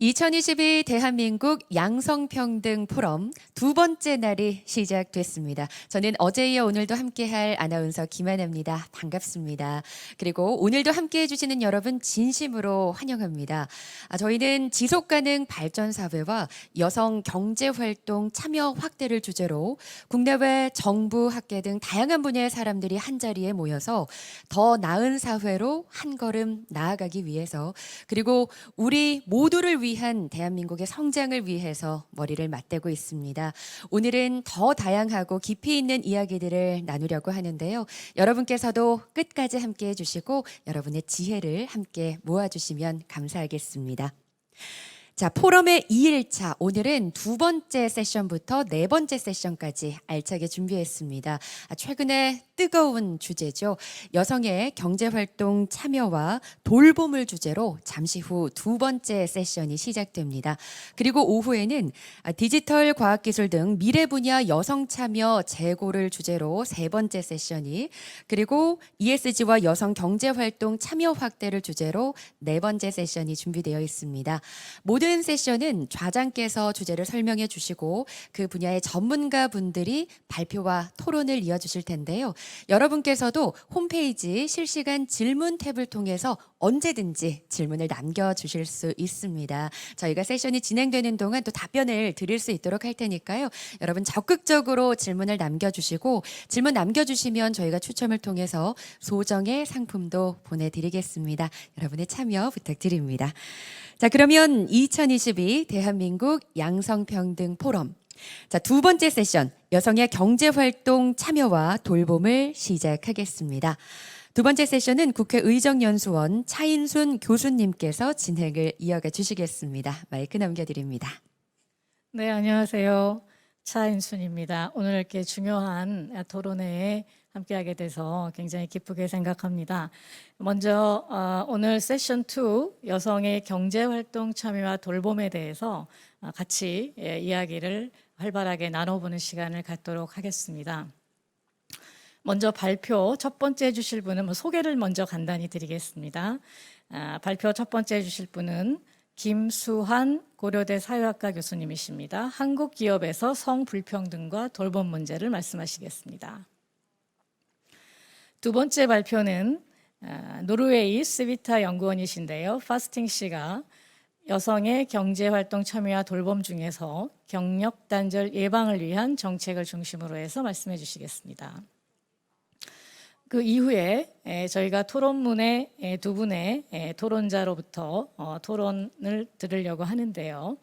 2022 대한민국 양성평등 포럼 두 번째 날이 시작됐습니다. 저는 어제 이어 오늘도 함께할 아나운서 김하나입니다. 반갑습니다. 그리고 오늘도 함께해 주시는 여러분 진심으로 환영합니다. 저희는 지속가능 발전사회와 여성 경제활동 참여 확대를 주제로 국내외 정부, 학계 등 다양한 분야의 사람들이 한자리에 모여서 더 나은 사회로 한 걸음 나아가기 위해서, 그리고 우리 모두를 위한 대한민국의 성장을 위해서 머리를 맞대고 있습니다. 오늘은 더 다양하고 깊이 있는 이야기들을 나누려고 하는데요. 여러분께서도 끝까지 함께해 주시고 여러분의 지혜를 함께 모아주시면 감사하겠습니다. 자, 포럼의 2일차, 오늘은 두 번째 세션부터 네 번째 세션까지 알차게 준비했습니다. 최근에 뜨거운 주제죠. 여성의 경제활동 참여와 돌봄을 주제로 잠시 후 두 번째 세션이 시작됩니다. 그리고 오후에는 디지털 과학기술 등 미래 분야 여성 참여 재고를 주제로 세 번째 세션이, 그리고 ESG와 여성 경제활동 참여 확대를 주제로 네 번째 세션이 준비되어 있습니다. 모든 세션은 좌장께서 주제를 설명해 주시고 그 분야의 전문가 분들이 발표와 토론을 이어주실 텐데요. 여러분께서도 홈페이지 실시간 질문 탭을 통해서 언제든지 질문을 남겨주실 수 있습니다. 저희가 세션이 진행되는 동안 또 답변을 드릴 수 있도록 할 테니까요. 여러분 적극적으로 질문을 남겨주시고, 질문 남겨주시면 저희가 추첨을 통해서 소정의 상품도 보내드리겠습니다. 여러분의 참여 부탁드립니다. 자, 그러면 2022 대한민국 양성평등 포럼, 자, 두 번째 세션, 여성의 경제활동 참여와 돌봄을 시작하겠습니다. 두 번째 세션은 국회의정연수원 차인순 교수님께서 진행을 이어가 주시겠습니다. 마이크 넘겨드립니다. 네, 안녕하세요. 차인순입니다. 오늘 이렇게 중요한 토론회에 함께하게 돼서 굉장히 기쁘게 생각합니다. 먼저 오늘 세션 2 여성의 경제활동 참여와 돌봄에 대해서 같이 이야기를 활발하게 나눠보는 시간을 갖도록 하겠습니다. 먼저 발표 첫 번째 해주실 분은 소개를 먼저 간단히 드리겠습니다. 발표 첫 번째 해주실 분은 김수환 고려대 사회학과 교수님이십니다. 한국 기업에서 성불평등과 돌봄 문제를 말씀하시겠습니다. 두 번째 발표는 노르웨이 스위타 연구원이신데요. 파스팅 씨가 여성의 경제활동 참여와 돌봄 중에서 경력 단절 예방을 위한 정책을 중심으로 해서 말씀해 주시겠습니다. 그 이후에 저희가 토론문에 두 분의 토론자로부터 토론을 들으려고 하는데요.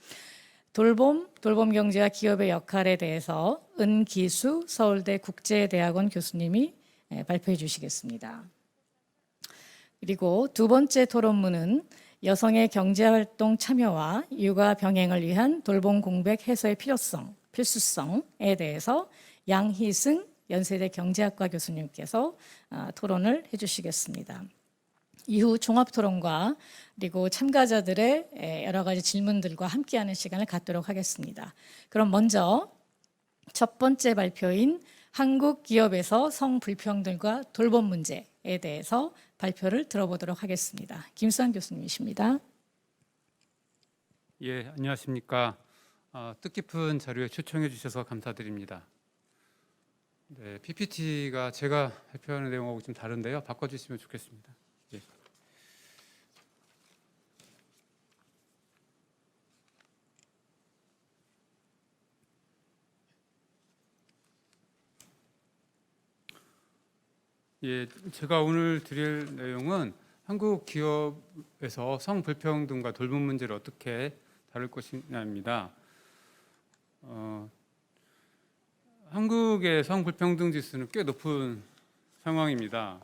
돌봄 경제와 기업의 역할에 대해서 은기수 서울대 국제대학원 교수님이 발표해 주시겠습니다. 그리고 두 번째 토론문은 여성의 경제활동 참여와 육아 병행을 위한 돌봄 공백 해소의 필수성에 대해서 양희승 연세대 경제학과 교수님께서 토론을 해주시겠습니다. 이후 종합토론과 그리고 참가자들의 여러 가지 질문들과 함께하는 시간을 갖도록 하겠습니다. 그럼 먼저 첫 번째 발표인 한국 기업에서 성불평등과 돌봄 문제에 대해서 발표를 들어보도록 하겠습니다. 김수환 교수님이십니다. 예, 안녕하십니까. 뜻깊은 자료에 초청해 주셔서 감사드립니다. 네, PPT가 제가 발표하는 내용하고 좀 다른데요. 바꿔주시면 좋겠습니다. 예. 예, 제가 오늘 드릴 내용은 한국 기업에서 성불평등과 돌봄 문제를 어떻게 다룰 것이냐입니다. 한국의 성불평등 지수는 꽤 높은 상황입니다.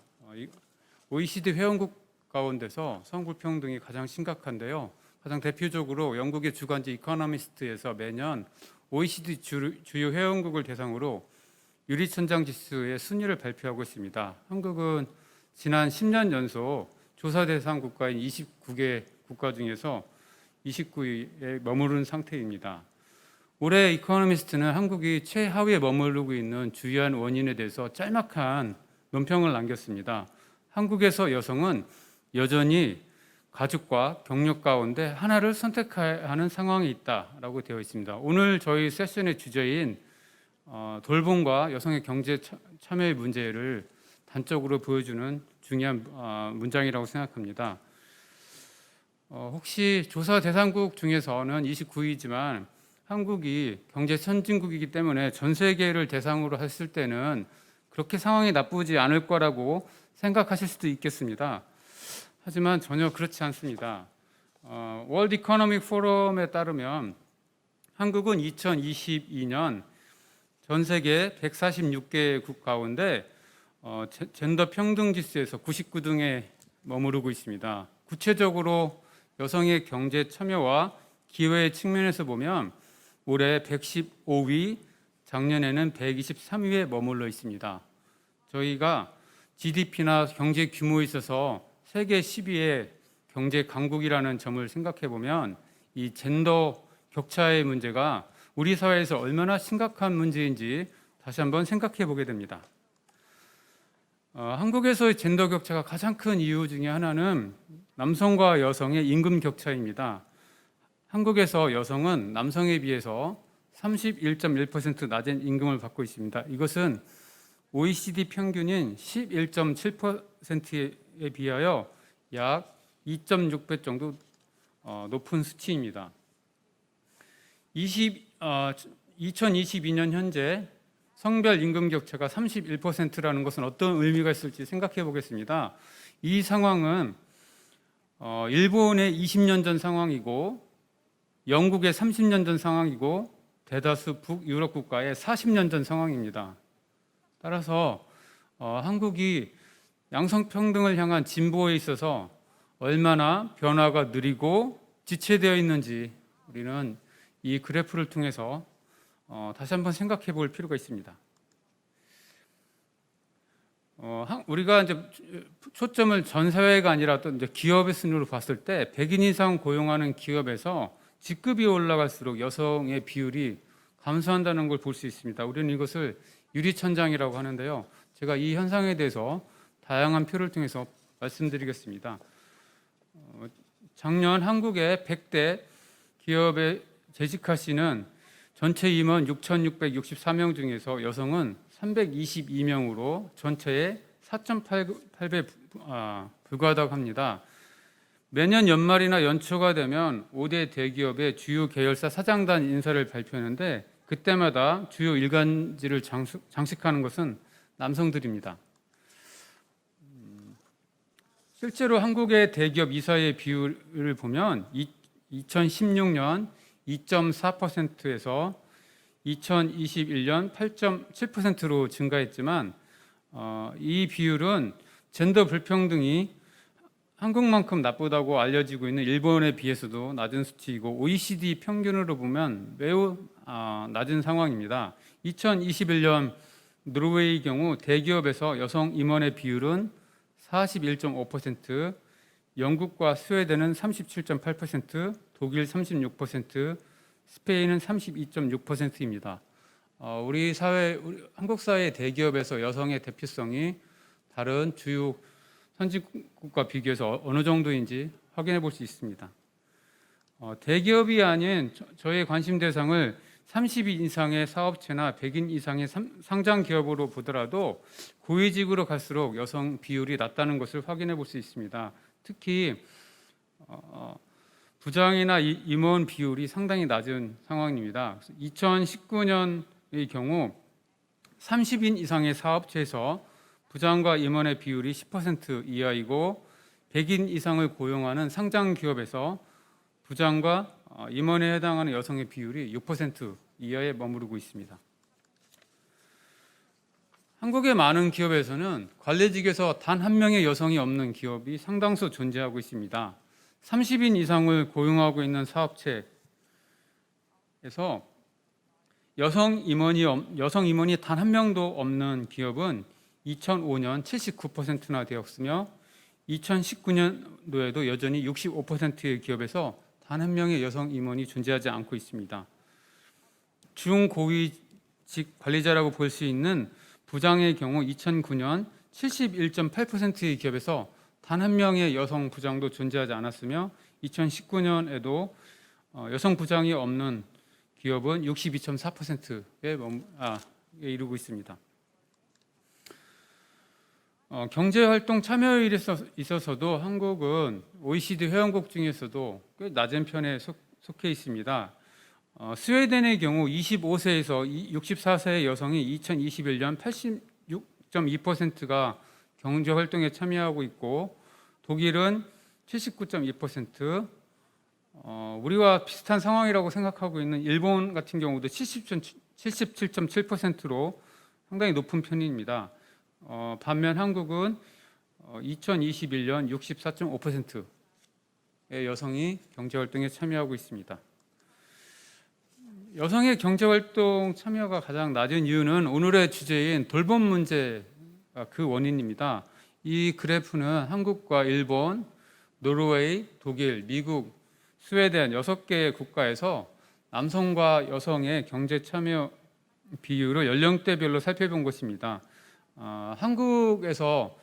OECD 회원국 가운데서 성불평등이 가장 심각한데요. 가장 대표적으로 영국의 주간지 이코노미스트에서 매년 OECD 주요 회원국을 대상으로 유리천장 지수의 순위를 발표하고 있습니다. 한국은 지난 10년 연속 조사 대상 국가인 29개 국가 중에서 29위에 머무른 상태입니다. 올해 이코노미스트는 한국이 최하위에 머무르고 있는 주요한 원인에 대해서 짤막한 논평을 남겼습니다. 한국에서 여성은 여전히 가족과 경력 가운데 하나를 선택해야 하는 상황이 있다라고 되어 있습니다. 오늘 저희 세션의 주제인 돌봄과 여성의 경제 참여의 문제를 단적으로 보여주는 중요한 문장이라고 생각합니다. 혹시 조사 대상국 중에서는 29위지만 한국이 경제 선진국이기 때문에 전 세계를 대상으로 했을 때는 그렇게 상황이 나쁘지 않을 거라고 생각하실 수도 있겠습니다. 하지만 전혀 그렇지 않습니다. 월드 이코노믹 포럼에 따르면 한국은 2022년 전 세계 146개국 가운데 젠더 평등 지수에서 99등에 머무르고 있습니다. 구체적으로 여성의 경제 참여와 기회의 측면에서 보면 올해 115위, 작년에는 123위에 머물러 있습니다. 저희가 GDP나 경제 규모에 있어서 세계 10위의 경제 강국이라는 점을 생각해 보면 이 젠더 격차의 문제가 우리 사회에서 얼마나 심각한 문제인지 다시 한번 생각해 보게 됩니다. 한국에서의 젠더 격차가 가장 큰 이유 중에 하나는 남성과 여성의 임금 격차입니다. 한국에서 여성은 남성에 비해서 31.1% 낮은 임금을 받고 있습니다. 이것은 OECD 평균인 11.7%에 비하여 약 2.6배 정도 높은 수치입니다. 2022년 현재 성별 임금 격차가 31%라는 것은 어떤 의미가 있을지 생각해 보겠습니다. 이 상황은 일본의 20년 전 상황이고 영국의 30년 전 상황이고 대다수 북유럽 국가의 40년 전 상황입니다. 따라서 한국이 양성평등을 향한 진보에 있어서 얼마나 변화가 느리고 지체되어 있는지 우리는 이 그래프를 통해서 다시 한번 생각해 볼 필요가 있습니다. 우리가 이제 초점을 전 사회가 아니라 또 이제 기업의 순으로 봤을 때 100인 이상 고용하는 기업에서 직급이 올라갈수록 여성의 비율이 감소한다는 걸 볼 수 있습니다. 우리는 이것을 유리천장이라고 하는데요. 제가 이 현상에 대해서 다양한 표를 통해서 말씀드리겠습니다. 작년 한국의 100대 기업에 재직하시는 전체 임원 6,664명 중에서 여성은 322명으로 전체의 4.8배 불과하다고 합니다. 매년 연말이나 연초가 되면 5대 대기업의 주요 계열사 사장단 인사를 발표하는데 그때마다 주요 일간지를 장식하는 것은 남성들입니다. 실제로 한국의 대기업 이사의 비율을 보면 2016년 2.4%에서 2021년 8.7%로 증가했지만 이 비율은 젠더 불평등이 한국만큼 나쁘다고 알려지고 있는 일본에 비해서도 낮은 수치이고 OECD 평균으로 보면 매우 낮은 상황입니다. 2021년 노르웨이 경우 대기업에서 여성 임원의 비율은 41.5%, 영국과 스웨덴은 37.8%, 독일 36%, 스페인은 32.6%입니다. 우리 한국 사회 대기업에서 여성의 대표성이 다른 주요 선진국과 비교해서 어느 정도인지 확인해 볼 수 있습니다. 대기업이 아닌 저의 관심 대상을 30인 이상의 사업체나 100인 이상의 상장 기업으로 보더라도 고위직으로 갈수록 여성 비율이 낮다는 것을 확인해 볼 수 있습니다. 특히 부장이나 임원 비율이 상당히 낮은 상황입니다. 2019년의 경우 30인 이상의 사업체에서 부장과 임원의 비율이 10% 이하이고 100인 이상을 고용하는 상장 기업에서 부장과 임원에 해당하는 여성의 비율이 6% 이하에 머무르고 있습니다. 한국의 많은 기업에서는 관리직에서 단 한 명의 여성이 없는 기업이 상당수 존재하고 있습니다. 30인 이상을 고용하고 있는 사업체에서 여성 임원이 단 한 명도 없는 기업은 2005년 79%나 되었으며 2019년도에도 여전히 65%의 기업에서 단 한 명의 여성 임원이 존재하지 않고 있습니다. 중고위직 관리자라고 볼 수 있는 부장의 경우 2009년 71.8%의 기업에서 단 한 명의 여성 부장도 존재하지 않았으며 2019년에도 여성 부장이 없는 기업은 62.4%에 이르고 있습니다. 경제활동 참여율에 있어서도 한국은 OECD 회원국 중에서도 꽤 낮은 편에 속해 있습니다. 스웨덴의 경우 25세에서 64세의 여성이 2021년 86.2%가 경제활동에 참여하고 있고 독일은 79.2%, 우리와 비슷한 상황이라고 생각하고 있는 일본 같은 경우도 77.7%로 상당히 높은 편입니다. 반면 한국은 2021년 64.5%의 여성이 경제활동에 참여하고 있습니다. 여성의 경제활동 참여가 가장 낮은 이유는 오늘의 주제인 돌봄 문제가 그 원인입니다. 이 그래프는 한국과 일본, 노르웨이, 독일, 미국, 스웨덴 6개의 국가에서 남성과 여성의 경제 참여 비율을 연령대별로 살펴본 것입니다. 한국에서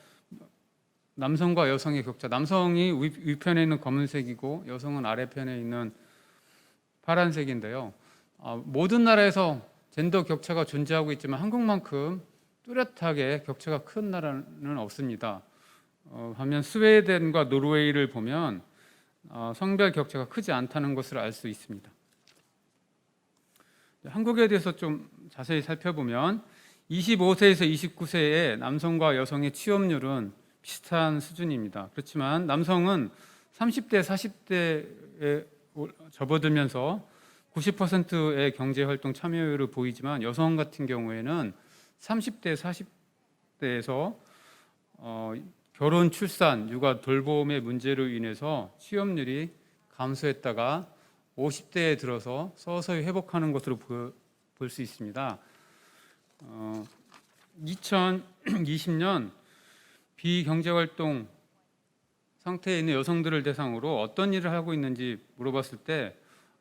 남성과 여성의 격차, 남성이 위편에 있는 검은색이고 여성은 아래편에 있는 파란색인데요. 모든 나라에서 젠더 격차가 존재하고 있지만 한국만큼 뚜렷하게 격차가 큰 나라는 없습니다. 반면 스웨덴과 노르웨이를 보면 성별 격차가 크지 않다는 것을 알 수 있습니다. 한국에 대해서 좀 자세히 살펴보면 25세에서 29세의 남성과 여성의 취업률은 비슷한 수준입니다. 그렇지만 남성은 30대, 40대에 접어들면서 90%의 경제활동 참여율을 보이지만 여성 같은 경우에는 30대, 40대에서 결혼, 출산, 육아, 돌봄의 문제로 인해서 취업률이 감소했다가 50대에 들어서 서서히 회복하는 것으로 볼 수 있습니다. 2020년 비경제활동 상태에 있는 여성들을 대상으로 어떤 일을 하고 있는지 물어봤을 때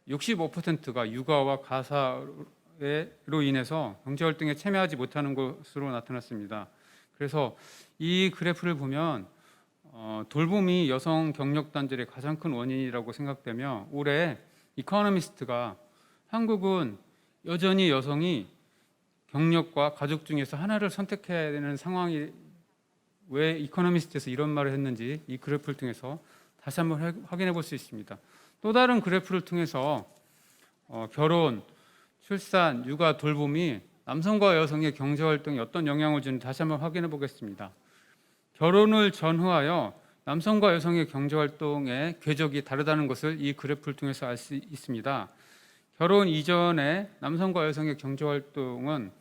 65%가 육아와 가사로 인해서 경제활동에 참여하지 못하는 것으로 나타났습니다. 그래서 이 그래프를 보면 돌봄이 여성 경력 단절의 가장 큰 원인이라고 생각되며 올해 이코노미스트가 한국은 여전히 여성이 경력과 가족 중에서 하나를 선택해야 되는 상황이 왜 이코노미스트에서 이런 말을 했는지 이 그래프를 통해서 다시 한번 확인해 볼 수 있습니다. 또 다른 그래프를 통해서 결혼, 출산, 육아, 돌봄이 남성과 여성의 경제활동에 어떤 영향을 주는지 다시 한번 확인해 보겠습니다. 결혼을 전후하여 남성과 여성의 경제활동의 궤적이 다르다는 것을 이 그래프를 통해서 알 수 있습니다. 결혼 이전에 남성과 여성의 경제활동은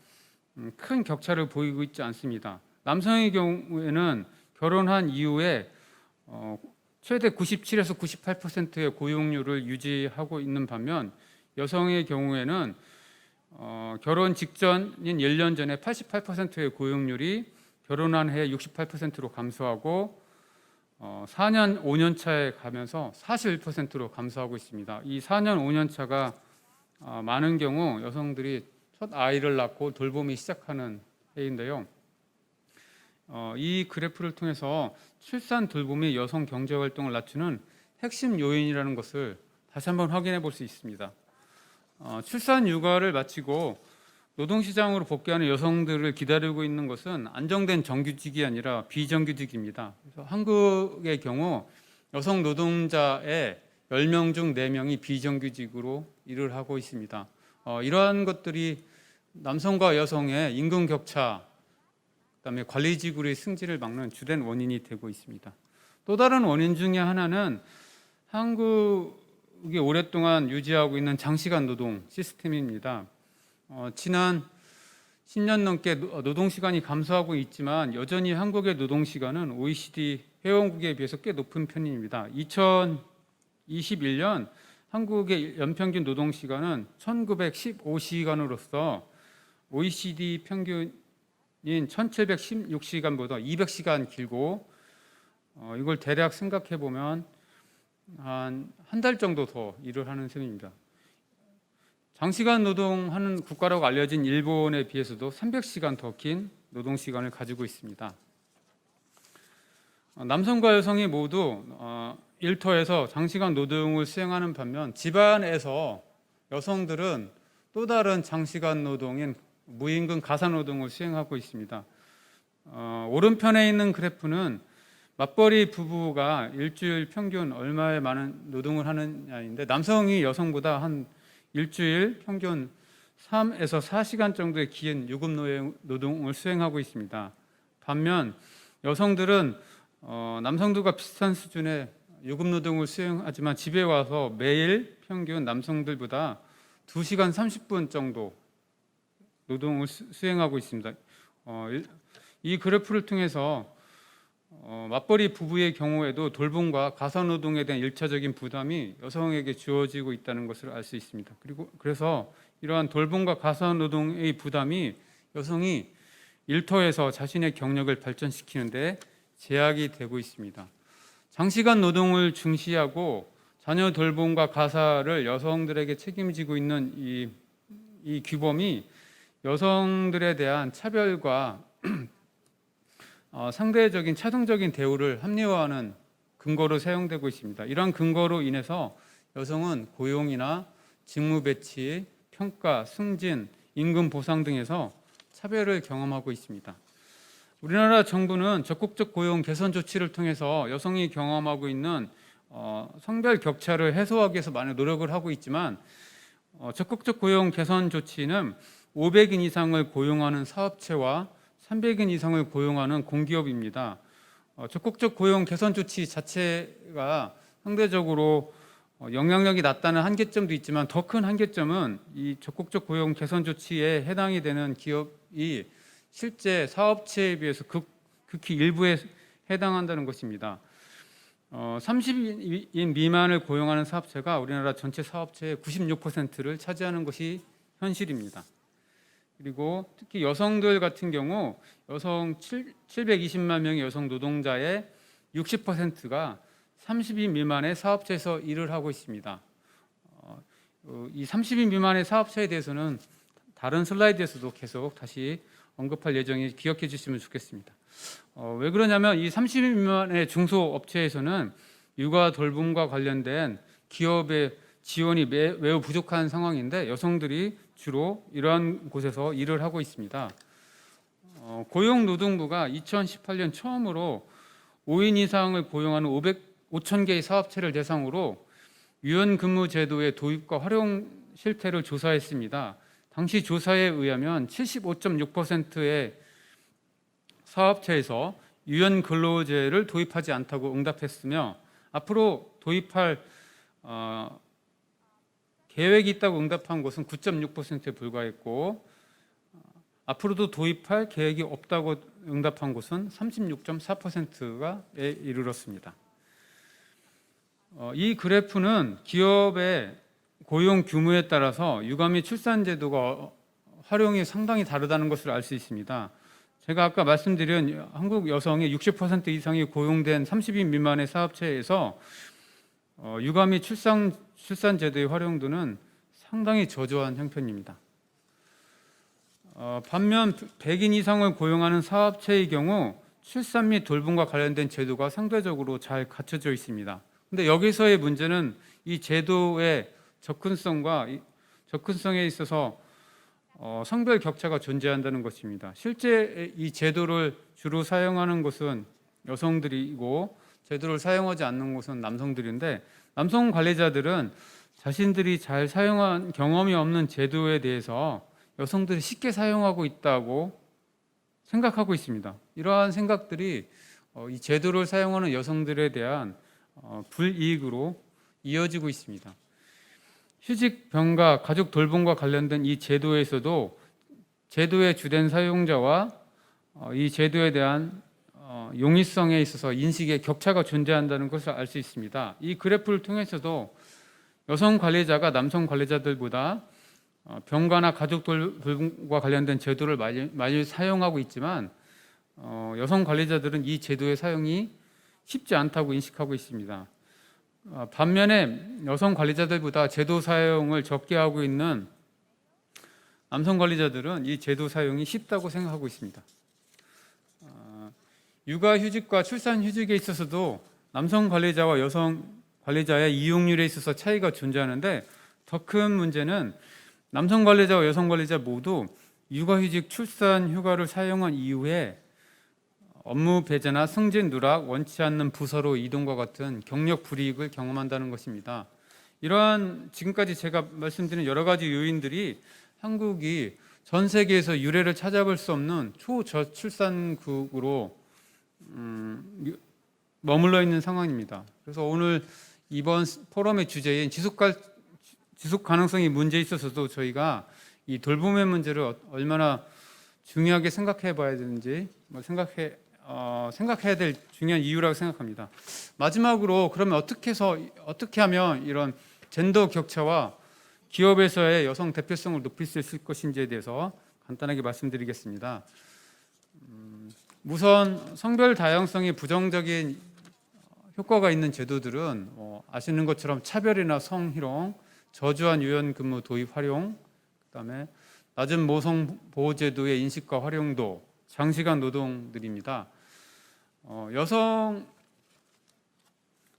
큰 격차를 보이고 있지 않습니다. 남성의 경우에는 결혼한 이후에 최대 97에서 98%의 고용률을 유지하고 있는 반면 여성의 경우에는 결혼 직전인 1년 전에 88%의 고용률이 결혼한 해에 68%로 감소하고 4년, 5년 차에 가면서 41%로 감소하고 있습니다. 이 4년, 5년 차가 많은 경우 여성들이 첫 아이를 낳고 돌봄이 시작하는 해인데요. 이 그래프를 통해서 출산 돌봄이 여성 경제 활동을 낮추는 핵심 요인이라는 것을 다시 한번 확인해 볼 수 있습니다. 출산 육아를 마치고 노동시장으로 복귀하는 여성들을 기다리고 있는 것은 안정된 정규직이 아니라 비정규직입니다. 그래서 한국의 경우 여성 노동자의 10명 중 4명이 비정규직으로 일을 하고 있습니다. 이러한 것들이 남성과 여성의 임금 격차, 그다음에 관리직으로의 승진을 막는 주된 원인이 되고 있습니다. 또 다른 원인 중에 하나는 한국이 오랫동안 유지하고 있는 장시간 노동 시스템입니다. 지난 10년 넘게 노동시간이 감소하고 있지만 여전히 한국의 노동시간은 OECD 회원국에 비해서 꽤 높은 편입니다. 2021년 한국의 연평균 노동시간은 1915시간으로서 OECD 평균인 1716시간보다 200시간 길고 이걸 대략 생각해 보면 한 달 정도 더 일을 하는 셈입니다. 장시간 노동하는 국가라고 알려진 일본에 비해서도 300시간 더 긴 노동시간을 가지고 있습니다. 남성과 여성이 모두 일터에서 장시간 노동을 수행하는 반면 집안에서 여성들은 또 다른 장시간 노동인 무임금 가사노동을 수행하고 있습니다. 오른편에 있는 그래프는 맞벌이 부부가 일주일 평균 얼마에 많은 노동을 하느냐인데 남성이 여성보다 한 일주일 평균 3에서 4시간 정도의 긴 유급 노동을 수행하고 있습니다. 반면 여성들은 남성들과 비슷한 수준의 유급 노동을 수행하지만 집에 와서 매일 평균 남성들보다 2시간 30분 정도 노동을 수행하고 있습니다. 이 그래프를 통해서 맞벌이 부부의 경우에도 돌봄과 가사노동에 대한 일차적인 부담이 여성에게 주어지고 있다는 것을 알 수 있습니다. 그래서 이러한 돌봄과 가사노동의 부담이 여성이 일터에서 자신의 경력을 발전시키는 데 제약이 되고 있습니다. 장시간 노동을 중시하고 자녀 돌봄과 가사를 여성들에게 책임지고 있는 이 규범이 여성들에 대한 차별과 상대적인 차등적인 대우를 합리화하는 근거로 사용되고 있습니다. 이러한 근거로 인해서 여성은 고용이나 직무 배치, 평가, 승진, 임금 보상 등에서 차별을 경험하고 있습니다. 우리나라 정부는 적극적 고용 개선 조치를 통해서 여성이 경험하고 있는 성별 격차를 해소하기 위해서 많은 노력을 하고 있지만 적극적 고용 개선 조치는 500인 이상을 고용하는 사업체와 300인 이상을 고용하는 공기업입니다. 적극적 고용 개선 조치 자체가 상대적으로 영향력이 낮다는 한계점도 있지만 더 큰 한계점은 이 적극적 고용 개선 조치에 해당이 되는 기업이 실제 사업체에 비해서 극히 일부에 해당한다는 것입니다. 30인 미만을 고용하는 사업체가 우리나라 전체 사업체의 96%를 차지하는 것이 현실입니다. 그리고 특히 여성들 같은 경우 여성 720만 명의 여성 노동자의 60%가 30인 미만의 사업체에서 일을 하고 있습니다. 이 30인 미만의 사업체에 대해서는 다른 슬라이드에서도 계속 다시 언급할 예정이 기억해 주시면 좋겠습니다. 왜 그러냐면 이 30인 미만의 중소업체에서는 육아 돌봄과 관련된 기업의 지원이 매우 부족한 상황인데 여성들이 주로 이러한 곳에서 일을 하고 있습니다. 고용노동부가 2018년 처음으로 5인 이상을 고용하는 5,000개의 사업체를 대상으로 유연근무 제도의 도입과 활용 실태를 조사했습니다. 당시 조사에 의하면 75.6%의 사업체에서 유연근로제를 도입하지 않다고 응답했으며 앞으로 도입할 계획이 있다고 응답한 것은 9.6%에 불과했고 앞으로도 도입할 계획이 없다고 응답한 것은 36.4%에 이르렀습니다. 이 그래프는 기업의 고용 규모에 따라서 육아 및 출산 제도가 활용이 상당히 다르다는 것을 알 수 있습니다. 제가 아까 말씀드린 한국 여성의 60% 이상이 고용된 30인 미만의 사업체에서 육아 및 출산 제도의 활용도는 상당히 저조한 형편입니다. 반면 100인 이상을 고용하는 사업체의 경우 출산 및 돌봄과 관련된 제도가 상대적으로 잘 갖춰져 있습니다. 근데 여기서의 문제는 이 제도의 접근성에 있어서 성별 격차가 존재한다는 것입니다. 실제 이 제도를 주로 사용하는 것은 여성들이고 제도를 사용하지 않는 것은 남성들인데 남성 관리자들은 자신들이 잘 사용한 경험이 없는 제도에 대해서 여성들이 쉽게 사용하고 있다고 생각하고 있습니다. 이러한 생각들이 이 제도를 사용하는 여성들에 대한 불이익으로 이어지고 있습니다. 휴직, 병가, 가족 돌봄과 관련된 이 제도에서도 제도의 주된 사용자와 이 제도에 대한 용이성에 있어서 인식의 격차가 존재한다는 것을 알 수 있습니다. 이 그래프를 통해서도 여성 관리자가 남성 관리자들보다 병가나 가족 돌봄과 관련된 제도를 많이 사용하고 있지만 여성 관리자들은 이 제도의 사용이 쉽지 않다고 인식하고 있습니다. 반면에 여성 관리자들보다 제도 사용을 적게 하고 있는 남성 관리자들은 이 제도 사용이 쉽다고 생각하고 있습니다. 육아휴직과 출산휴직에 있어서도 남성 관리자와 여성 관리자의 이용률에 있어서 차이가 존재하는데, 더 큰 문제는 남성 관리자와 여성 관리자 모두 육아휴직, 출산휴가를 사용한 이후에 업무 배제나 승진 누락, 원치 않는 부서로 이동과 같은 경력 불이익을 경험한다는 것입니다. 이러한 지금까지 제가 말씀드린 여러 가지 요인들이 한국이 전 세계에서 유례를 찾아볼 수 없는 초저출산국으로 머물러 있는 상황입니다. 그래서 오늘 이번 포럼의 주제인 지속 가능성이 문제에 있어서도 저희가 이 돌봄의 문제를 얼마나 중요하게 생각해 봐야 되는지 생각해야 될 중요한 이유라고 생각합니다. 마지막으로 그러면 어떻게 하면 이런 젠더 격차와 기업에서의 여성 대표성을 높일 수 있을 것인지에 대해서 간단하게 말씀드리겠습니다. 우선 성별 다양성이 부정적인 효과가 있는 제도들은 아시는 것처럼 차별이나 성희롱, 저주한 유연근무 도입 활용, 그다음에 낮은 모성 보호 제도의 인식과 활용도, 장시간 노동들입니다. 여성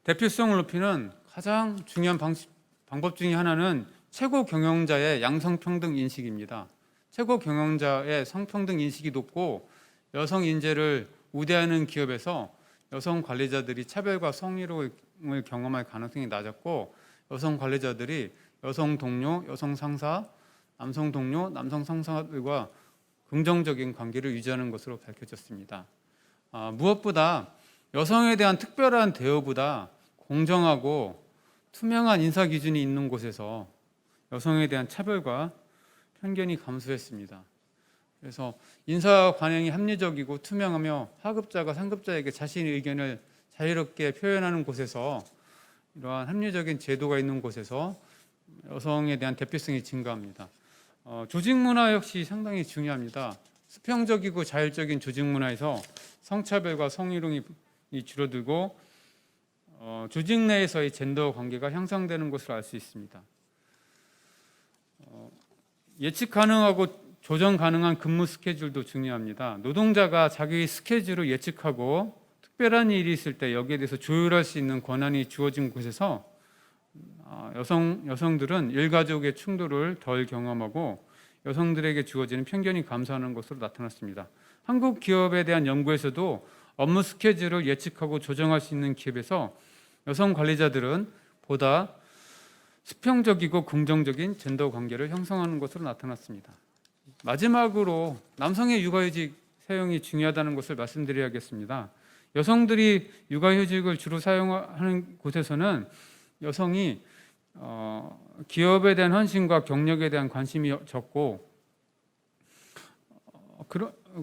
대표성을 높이는 가장 중요한 방법 중에 하나는 최고 경영자의 양성평등 인식입니다. 최고 경영자의 성평등 인식이 높고 여성 인재를 우대하는 기업에서 여성 관리자들이 차별과 성희롱을 경험할 가능성이 낮았고, 여성 관리자들이 여성 동료, 여성 상사, 남성 동료, 남성 상사들과 긍정적인 관계를 유지하는 것으로 밝혀졌습니다. 무엇보다 여성에 대한 특별한 대우보다 공정하고 투명한 인사 기준이 있는 곳에서 여성에 대한 차별과 편견이 감소했습니다. 그래서 인사 관행이 합리적이고 투명하며 하급자가 상급자에게 자신의 의견을 자유롭게 표현하는 곳에서, 이러한 합리적인 제도가 있는 곳에서 여성에 대한 대표성이 증가합니다. 조직 문화 역시 상당히 중요합니다. 수평적이고 자율적인 조직 문화에서 성차별과 성희롱이 줄어들고 조직 내에서의 젠더 관계가 향상되는 것을 알 수 있습니다. 예측 가능하고 조정 가능한 근무 스케줄도 중요합니다. 노동자가 자기 스케줄을 예측하고 특별한 일이 있을 때 여기에 대해서 조율할 수 있는 권한이 주어진 곳에서 여성들은 일가족의 충돌을 덜 경험하고 여성들에게 주어지는 편견이 감소하는 것으로 나타났습니다. 한국 기업에 대한 연구에서도 업무 스케줄을 예측하고 조정할 수 있는 기업에서 여성 관리자들은 보다 수평적이고 긍정적인 젠더 관계를 형성하는 것으로 나타났습니다. 마지막으로 남성의 육아휴직 사용이 중요하다는 것을 말씀드려야겠습니다. 여성들이 육아휴직을 주로 사용하는 곳에서는 여성이 기업에 대한 헌신과 경력에 대한 관심이 적고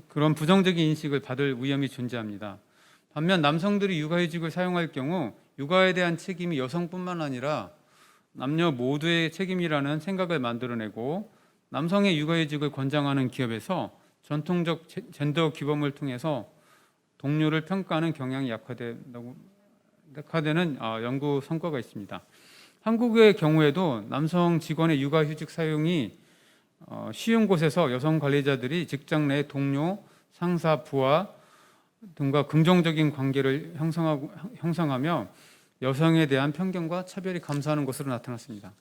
그런 부정적인 인식을 받을 위험이 존재합니다. 반면 남성들이 육아휴직을 사용할 경우 육아에 대한 책임이 여성뿐만 아니라 남녀 모두의 책임이라는 생각을 만들어내고, 남성의 육아휴직을 권장하는 기업에서 전통적 젠더 규범을 통해서 동료를 평가하는 경향이 약화되는 연구 성과가 있습니다. 한국의 경우에도 남성 직원의 육아휴직 사용이 쉬운 곳에서 여성 관리자들이 직장 내 동료, 상사, 부하 등과 긍정적인 관계를 형성하며 여성에 대한 편견과 차별이 감소하는 것으로 나타났습니다.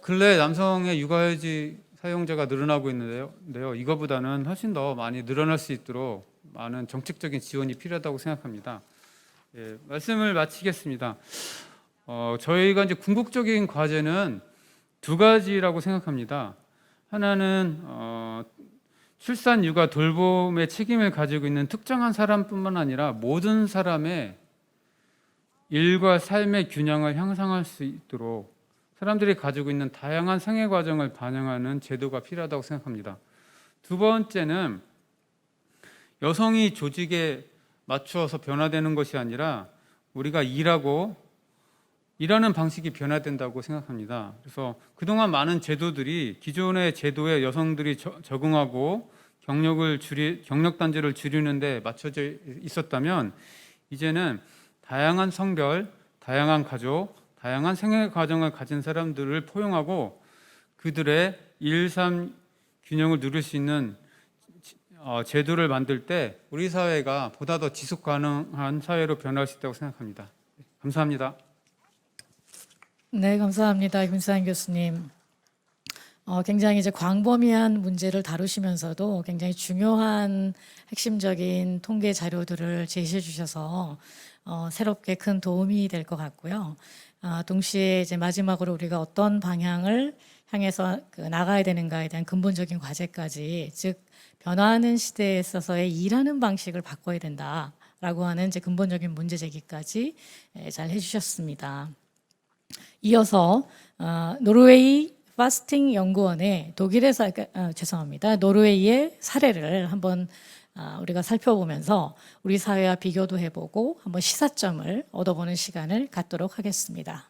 근래 남성의 육아휴직 사용자가 늘어나고 있는데요. 이거보다는 훨씬 더 많이 늘어날 수 있도록 많은 정책적인 지원이 필요하다고 생각합니다. 말씀을 마치겠습니다. 저희가 이제 궁극적인 과제는 두 가지라고 생각합니다. 하나는 출산, 육아, 돌봄의 책임을 가지고 있는 특정한 사람뿐만 아니라 모든 사람의 일과 삶의 균형을 향상할 수 있도록 사람들이 가지고 있는 다양한 생애 과정을 반영하는 제도가 필요하다고 생각합니다. 두 번째는 여성이 조직에 맞추어서 변화되는 것이 아니라 우리가 일하는 방식이 변화된다고 생각합니다. 그래서 그동안 많은 제도들이 기존의 제도에 여성들이 적응하고 경력 단절을 줄이는데 맞춰져 있었다면, 이제는 다양한 성별, 다양한 가족, 다양한 생애 과정을 가진 사람들을 포용하고 그들의 일, 삶 균형을 누릴 수 있는 제도를 만들 때 우리 사회가 보다 더 지속 가능한 사회로 변할 수 있다고 생각합니다. 감사합니다. 네, 감사합니다. 김수환 교수님. 굉장히 이제 광범위한 문제를 다루시면서도 굉장히 중요한 핵심적인 통계 자료들을 제시해 주셔서 새롭게 큰 도움이 될 것 같고요. 동시에 이제 마지막으로 우리가 어떤 방향을 향해서 나가야 되는가에 대한 근본적인 과제까지, 즉 변화하는 시대에 있어서의 일하는 방식을 바꿔야 된다라고 하는 이제 근본적인 문제 제기까지 잘 해주셨습니다. 이어서 노르웨이 파스팅 연구원의 노르웨이의 사례를 한번 우리가 살펴보면서 우리 사회와 비교도 해보고 한번 시사점을 얻어보는 시간을 갖도록 하겠습니다.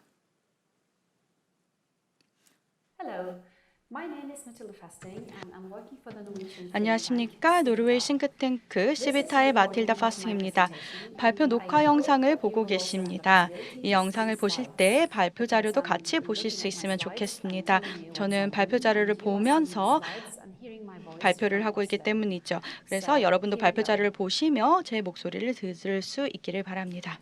안녕하십니까. 노르웨이 싱크탱크 시비타의 마틸다 파스팅입니다. 발표 녹화 영상을 보고 계십니다. 이 영상을 보실 때 발표 자료도 같이 보실 수 있으면 좋겠습니다. 저는 발표 자료를 보면서 발표를 하고 있기 때문이죠. 그래서 여러분도 발표 자료를 보시며 제 목소리를 들을 수 있기를 바랍니다.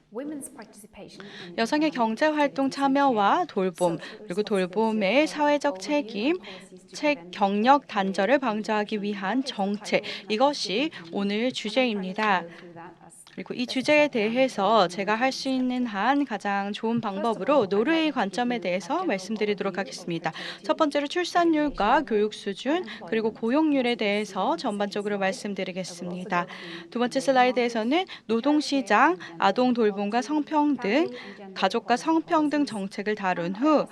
여성의 경제활동 참여와 돌봄, 그리고 돌봄의 사회적 책임, 경력 단절을 방지하기 위한 정책, 이것이 오늘 주제입니다. 그리고 이 주제에 대해서 제가 할 수 있는 한 가장 좋은 방법으로 노르웨이 관점에 대해서 말씀드리도록 하겠습니다. 첫 번째로 출산율과 교육 수준, 그리고 고용률에 대해서 전반적으로 말씀드리겠습니다. 두 번째 슬라이드에서는 노동시장, 아동 돌봄과 성평등, 가족과 성평등 정책을 다룬 후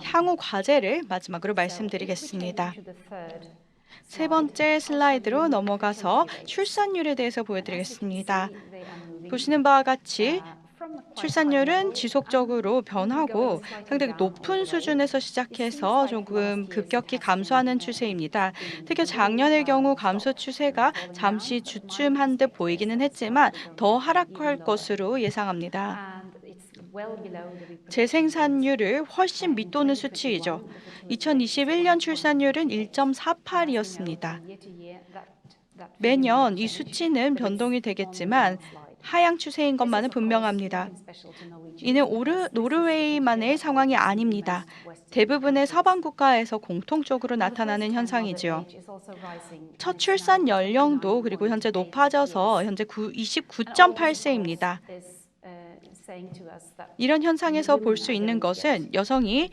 향후 과제를 마지막으로 말씀드리겠습니다. 세 번째 슬라이드로 넘어가서 출산율에 대해서 보여드리겠습니다. 보시는 바와 같이 출산율은 지속적으로 변하고 상당히 높은 수준에서 시작해서 조금 급격히 감소하는 추세입니다. 특히 작년의 경우 감소 추세가 잠시 주춤한 듯 보이기는 했지만 더 하락할 것으로 예상합니다. 재생산율을 훨씬 밑도는 수치이죠. 2021년 출산율은 1.48이었습니다. 매년 이 수치는 변동이 되겠지만 하향 추세인 것만은 분명합니다. 이는 노르웨이만의 상황이 아닙니다. 대부분의 서방 국가에서 공통적으로 나타나는 현상이지요. 첫 출산 연령도 그리고 현재 높아져서 현재 29.8세입니다. 이런 현상에서 볼 수 있는 것은 여성이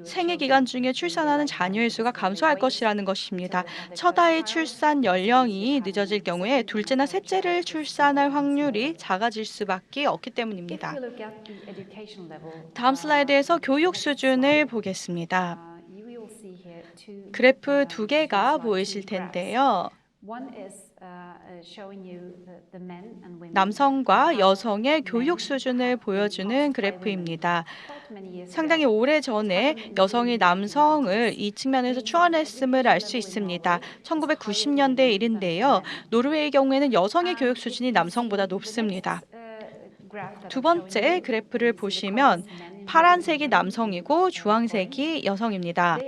생애 기간 중에 출산하는 자녀의 수가 감소할 것이라는 것입니다. 첫 아이 출산 연령이 늦어질 경우에 둘째나 셋째를 출산할 확률이 작아질 수밖에 없기 때문입니다. 다음 슬라이드에서 교육 수준을 보겠습니다. 그래프 두 개가 보이실 텐데요. 남성과 여성의 교육 수준을 보여주는 그래프입니다. 상당히 오래전에 여성이 남성을 이 측면에서 추월했음을 알 수 있습니다. 1990년대 일인데요. 노르웨이의 경우에는 여성의 교육 수준이 남성보다 높습니다. 두 번째 그래프를 보시면 파란색이 남성이고 주황색이 여성입니다.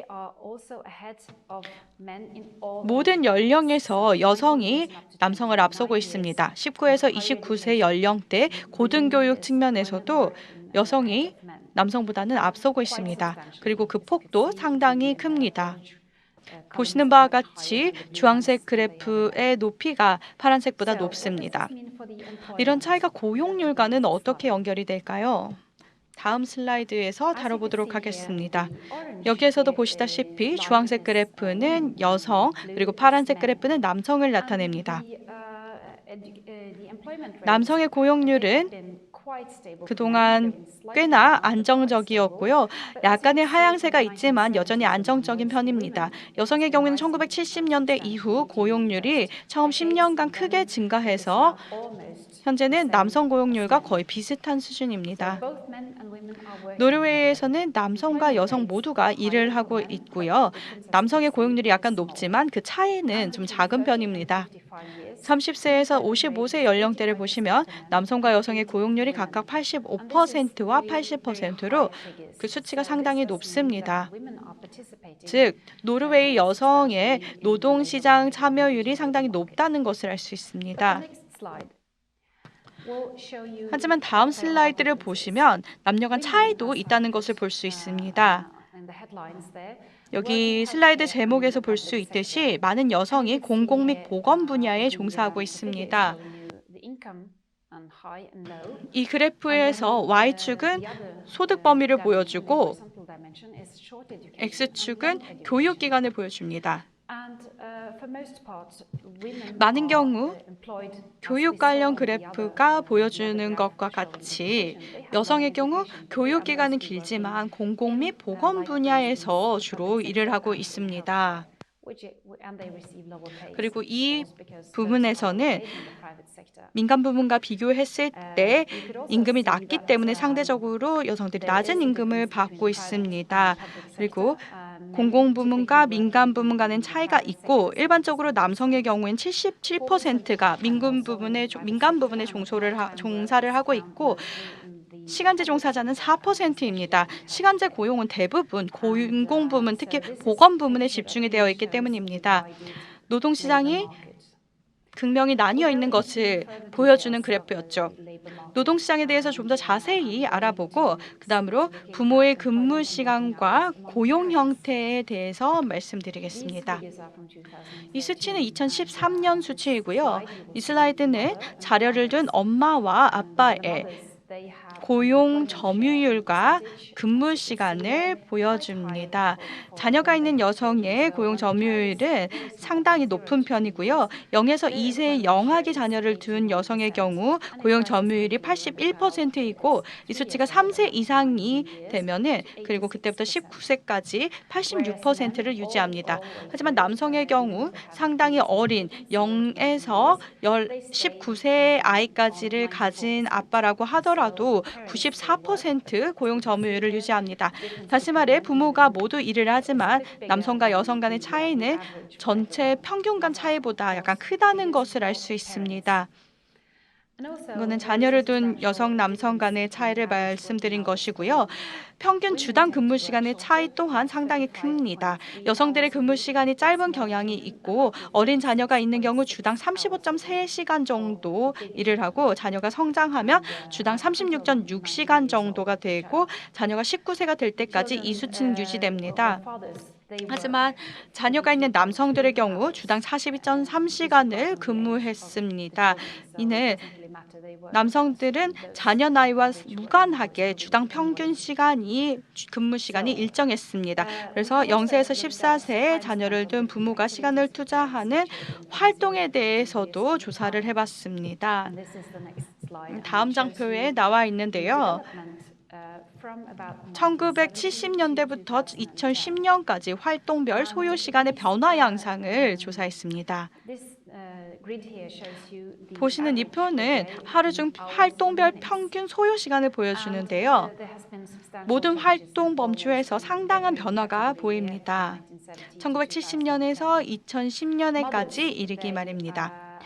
모든 연령에서 여성이 남성을 앞서고 있습니다. 19에서 29세 연령대 고등교육 측면에서도 여성이 남성보다는 앞서고 있습니다. 그리고 그 폭도 상당히 큽니다. 보시는 바와 같이 주황색 그래프의 높이가 파란색보다 높습니다. 이런 차이가 고용률과는 어떻게 연결이 될까요? 다음 슬라이드에서 다뤄보도록 하겠습니다. 여기에서도 보시다시피 주황색 그래프는 여성, 그리고 파란색 그래프는 남성을 나타냅니다. 남성의 고용률은 그동안 꽤나 안정적이었고요. 약간의 하향세가 있지만 여전히 안정적인 편입니다. 여성의 경우에는 1970년대 이후 고용률이 처음 10년간 크게 증가해서 현재는 남성 고용률과 거의 비슷한 수준입니다. 노르웨이에서는 남성과 여성 모두가 일을 하고 있고요. 남성의 고용률이 약간 높지만 그 차이는 좀 작은 편입니다. 30세에서 55세 연령대를 보시면 남성과 여성의 고용률이 각각 85%와 80%로 그 수치가 상당히 높습니다. 즉 노르웨이 여성의 노동시장 참여율이 상당히 높다는 것을 알 수 있습니다. 하지만 다음 슬라이드를 보시면 남녀 간 차이도 있다는 것을 볼 수 있습니다. 여기 슬라이드 제목에서 볼 수 있듯이 많은 여성이 공공 및 보건 분야에 종사하고 있습니다. 이 그래프에서 Y축은 소득 범위를 보여주고 X축은 교육 기간을 보여줍니다. 많은 경우 교육 관련 그래프가 보여주는 것과 같이 여성의 경우 교육 기간은 길지만 공공 및 보건 분야에서 주로 일을 하고 있습니다. 그리고 이 부분에서는 민간 부문과 비교했을 때 임금이 낮기 때문에 상대적으로 여성들이 낮은 임금을 받고 있습니다. 그리고 공공 부문과 민간 부문 간의 차이가 있고 일반적으로 남성의 경우엔 77%가 민간 부분에 종사를 하고 있고 시간제 종사자는 4%입니다. 시간제 고용은 대부분 공공 부문, 특히 보건 부문에 집중이 되어 있기 때문입니다. 노동시장이 극명히 나뉘어 있는 것을 보여주는 그래프였죠. 노동시장에 대해서 좀 더 자세히 알아보고 그 다음으로 부모의 근무 시간과 고용 형태에 대해서 말씀드리겠습니다. 이 수치는 2013년 수치이고요. 이 슬라이드는 자료를 둔 엄마와 아빠의 고용 점유율과 근무 시간을 보여줍니다. 자녀가 있는 여성의 고용 점유율은 상당히 높은 편이고요. 0에서 2세의 영아기 자녀를 둔 여성의 경우 고용 점유율이 81%이고 이 수치가 3세 이상이 되면은 그리고 그때부터 19세까지 86%를 유지합니다. 하지만 남성의 경우 상당히 어린 0에서 19세의 아이까지를 가진 아빠라고 하더라도 94% 고용 점유율을 유지합니다. 다시 말해 부모가 모두 일을 하지만 남성과 여성 간의 차이는 전체 평균 간 차이보다 약간 크다는 것을 알 수 있습니다. 이거는 자녀를 둔 여성, 남성 간의 차이를 말씀드린 것이고요. 평균 주당 근무 시간의 차이 또한 상당히 큽니다. 여성들의 근무 시간이 짧은 경향이 있고 어린 자녀가 있는 경우 주당 35.3시간 정도 일을 하고 자녀가 성장하면 주당 36.6시간 정도가 되고 자녀가 19세가 될 때까지 이 수치는 유지됩니다. 하지만 자녀가 있는 남성들의 경우 주당 42.3시간을 근무했습니다. 이는 남성들은 자녀 나이와 무관하게 주당 평균 근무 시간이 일정했습니다. 그래서 0세에서 14세에 자녀를 둔 부모가 시간을 투자하는 활동에 대해서도 조사를 해봤습니다. 다음 장표에 나와 있는데요. 1970년대부터 2010년까지 활동별 소요 시간의 변화 양상을 조사했습니다. 보시는 이 표는 하루 중 활동별 평균 소요 시간을 보여주는데요. 모든 활동 범주에서 상당한 변화가 보입니다. 1970년에서 2010년에까지 이르기 말입니다.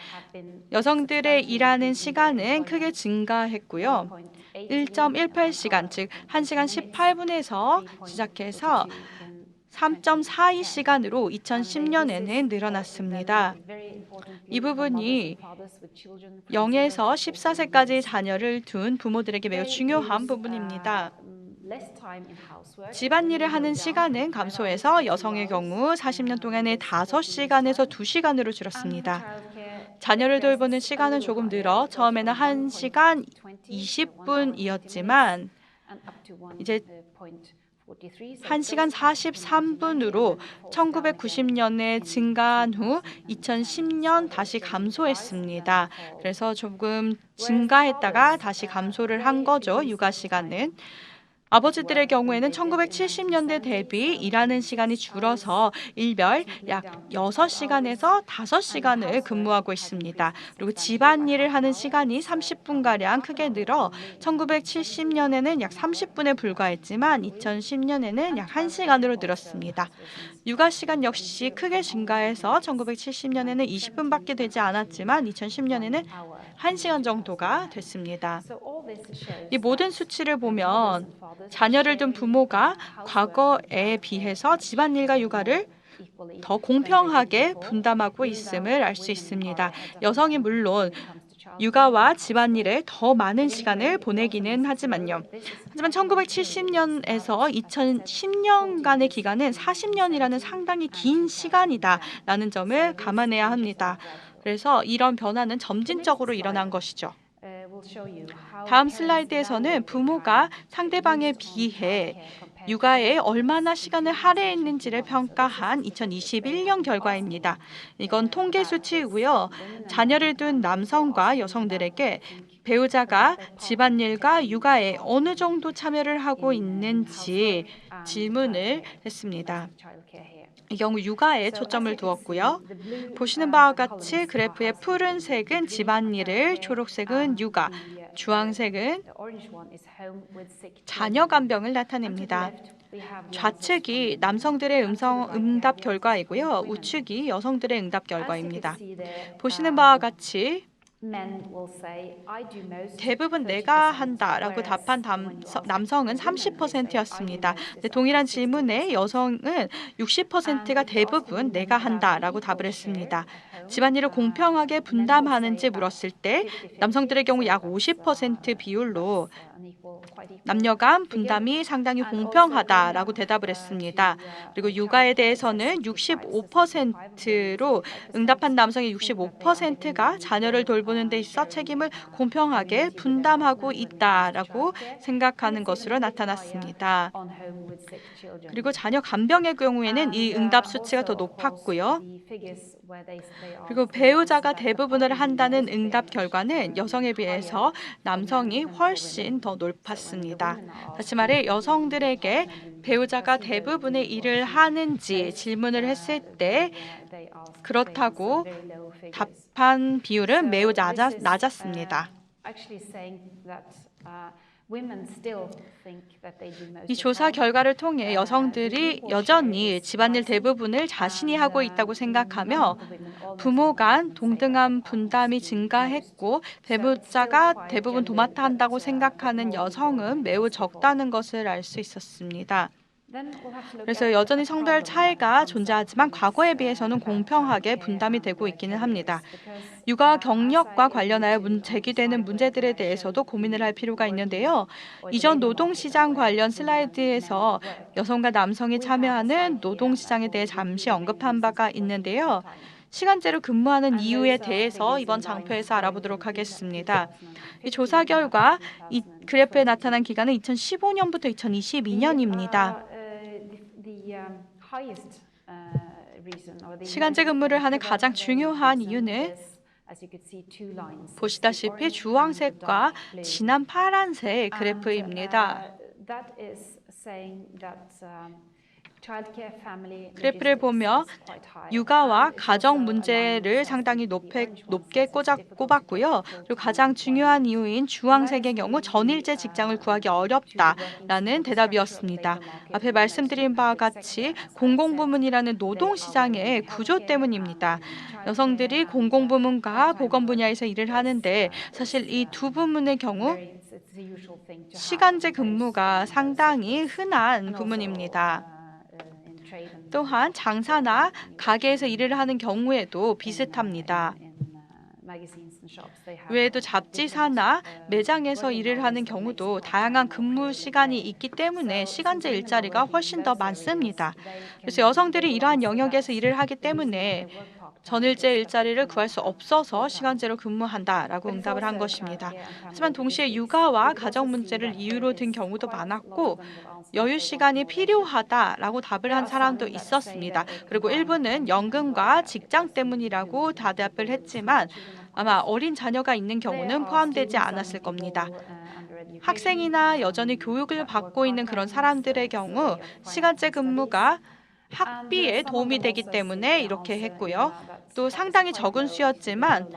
여성들의 일하는 시간은 크게 증가했고요. 1.18시간, 즉 1시간 18분에서 시작해서 3.42시간으로 2010년에는 늘어났습니다. 이 부분이 0에서 14세까지 자녀를 둔 부모들에게 매우 중요한 부분입니다. 집안일을 하는 시간은 감소해서 여성의 경우 40년 동안에 5시간에서 2시간으로 줄었습니다. 자녀를 돌보는 시간은 조금 늘어 처음에는 1시간 20분이었지만 이제 1시간 43분으로 1990년에 증가한 후 2010년 다시 감소했습니다. 그래서 조금 증가했다가 다시 감소를 한 거죠. 육아 시간은. 아버지들의 경우에는 1970년대 대비 일하는 시간이 줄어서 일별 약 6시간에서 5시간을 근무하고 있습니다. 그리고 집안일을 하는 시간이 30분가량 크게 늘어 1970년에는 약 30분에 불과했지만 2010년에는 약 1시간으로 늘었습니다. 육아 시간 역시 크게 증가해서 1970년에는 20분밖에 되지 않았지만 2010년에는 1시간 정도가 됐습니다. 이 모든 수치를 보면 자녀를 둔 부모가 과거에 비해서 집안일과 육아를 더 공평하게 분담하고 있음을 알 수 있습니다. 여성이 물론 육아와 집안일에 더 많은 시간을 보내기는 하지만요. 하지만 1970년에서 2010년간의 기간은 40년이라는 상당히 긴 시간이다라는 점을 감안해야 합니다. 그래서 이런 변화는 점진적으로 일어난 것이죠. 다음 슬라이드에서는 부모가 상대방에 비해 육아에 얼마나 시간을 할애했는지를 평가한 2021년 결과입니다. 이건 통계 수치이고요. 자녀를 둔 남성과 여성들에게 배우자가 집안일과 육아에 어느 정도 참여를 하고 있는지 질문을 했습니다. 이 경우 육아에 초점을 두었고요. 보시는 바와 같이 그래프의 푸른색은 집안일을, 초록색은 육아, 주황색은 자녀 간병을 나타냅니다. 좌측이 남성들의 응답 결과이고요. 우측이 여성들의 응답 결과입니다. 보시는 바와 같이 대부분 내가 한다라고 답한 남성은 30%였습니다. 동일한 질문에 여성은 60%가 대부분 내가 한다라고 답을 했습니다. 집안일을 공평하게 분담하는지 물었을 때 남성들의 경우 약 50% 비율로 남녀 간 분담이 상당히 공평하다라고 대답을 했습니다. 그리고 육아에 대해서는 65%로 응답한 남성의 65%가 자녀를 돌보는 데 있어 책임을 공평하게 분담하고 있다라고 생각하는 것으로 나타났습니다. 그리고 자녀 간병의 경우에는 이 응답 수치가 더 높았고요. 그리고 배우자가 대부분을 한다는 응답 결과는 여성에 비해서 남성이 훨씬 더 높았습니다. 다시 말해 여성들에게 배우자가 대부분의 일을 하는지 질문을 했을 때 그렇다고 답한 비율은 매우 낮았습니다. 이 조사 결과를 통해 여성들이 여전히 집안일 대부분을 자신이 하고 있다고 생각하며 부모 간 동등한 분담이 증가했고 배우자가 대부분 도맡아 한다고 생각하는 여성은 매우 적다는 것을 알 수 있었습니다. 그래서 여전히 성별 차이가 존재하지만 과거에 비해서는 공평하게 분담이 되고 있기는 합니다. 육아 경력과 관련하여 제기되는 문제들에 대해서도 고민을 할 필요가 있는데요. 이전 노동시장 관련 슬라이드에서 여성과 남성이 참여하는 노동시장에 대해 잠시 언급한 바가 있는데요. 시간제로 근무하는 이유에 대해서 이번 장표에서 알아보도록 하겠습니다. 이 조사 결과 이 그래프에 나타난 기간은 2015년부터 2022년입니다. 시간제 근무를 하는 가장 중요한 이유는 보시다시피 주황색과 진한 파란색 그래프입니다. 그래프를 보며 육아와 가정 문제를 상당히 높게 꼽았고요. 그리고 가장 중요한 이유인 주황색의 경우 전일제 직장을 구하기 어렵다라는 대답이었습니다. 앞에 말씀드린 바와 같이 공공부문이라는 노동시장의 구조 때문입니다. 여성들이 공공부문과 보건 분야에서 일을 하는데 사실 이 두 부문의 경우 시간제 근무가 상당히 흔한 부문입니다. 또한 장사나 가게에서 일을 하는 경우에도 비슷합니다. 외에도 잡지사나 매장에서 일을 하는 경우도 다양한 근무 시간이 있기 때문에 시간제 일자리가 훨씬 더 많습니다. 그래서 여성들이 이러한 영역에서 일을 하기 때문에 전일제 일자리를 구할 수 없어서 시간제로 근무한다라고 응답을 한 것입니다. 하지만 동시에 육아와 가정 문제를 이유로 든 경우도 많았고 여유 시간이 필요하다라고 답을 한 사람도 있었습니다. 그리고 일부는 연금과 직장 때문이라고 대답을 했지만 아마 어린 자녀가 있는 경우는 포함되지 않았을 겁니다. 학생이나 여전히 교육을 받고 있는 그런 사람들의 경우 시간제 근무가 학비에 도움이 되기 때문에 이렇게 했고요. 또 상당히 적은 수였지만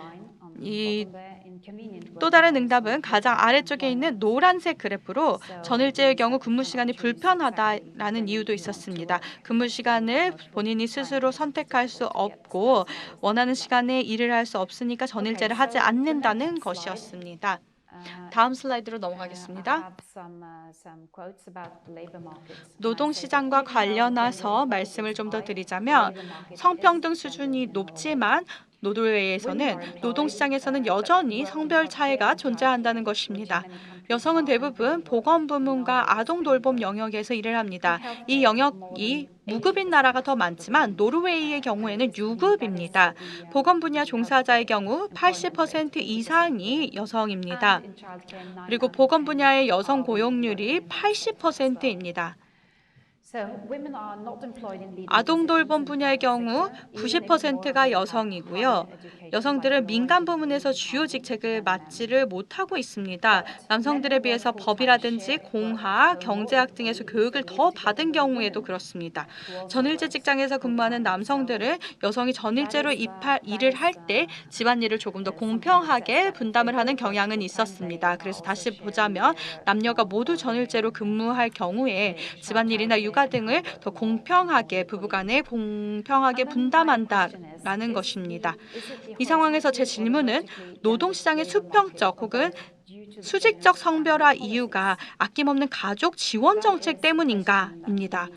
또 다른 응답은 가장 아래쪽에 있는 노란색 그래프로 전일제의 경우 근무 시간이 불편하다라는 이유도 있었습니다. 근무 시간을 본인이 스스로 선택할 수 없고 원하는 시간에 일을 할 수 없으니까 전일제를 하지 않는다는 것이었습니다. 다음 슬라이드로 넘어가겠습니다. 노동시장과 관련해서 말씀을 좀 더 드리자면 성평등 수준이 높지만 노르웨이에서는 노동시장에서는 여전히 성별 차이가 존재한다는 것입니다. 여성은 대부분 보건부문과 아동돌봄 영역에서 일을 합니다. 이 영역이 무급인 나라가 더 많지만 노르웨이의 경우에는 유급입니다. 보건 분야 종사자의 경우 80% 이상이 여성입니다. 그리고 보건 분야의 여성 고용률이 80%입니다. 아동돌봄 분야의 경우 90%가 여성이고요. 여성들은 민간 부문에서 주요 직책을 맡지를 못하고 있습니다. 남성들에 비해서 법이라든지 공학, 경제학 등에서 교육을 더 받은 경우에도 그렇습니다. 전일제 직장에서 근무하는 남성들은 여성이 전일제로 일을 할 때 집안일을 조금 더 공평하게 분담을 하는 경향은 있었습니다. 그래서 다시 보자면 남녀가 모두 전일제로 근무할 경우에 집안일이나 육아 등을 더 공평하게 부부간에 공평하게 분담한다라는 것입니다. 이 상황에서 제 질문은 노동시장의 수평적 혹은 수직적 성별화 이유가 아낌없는 가족 지원 정책 때문인가입니다.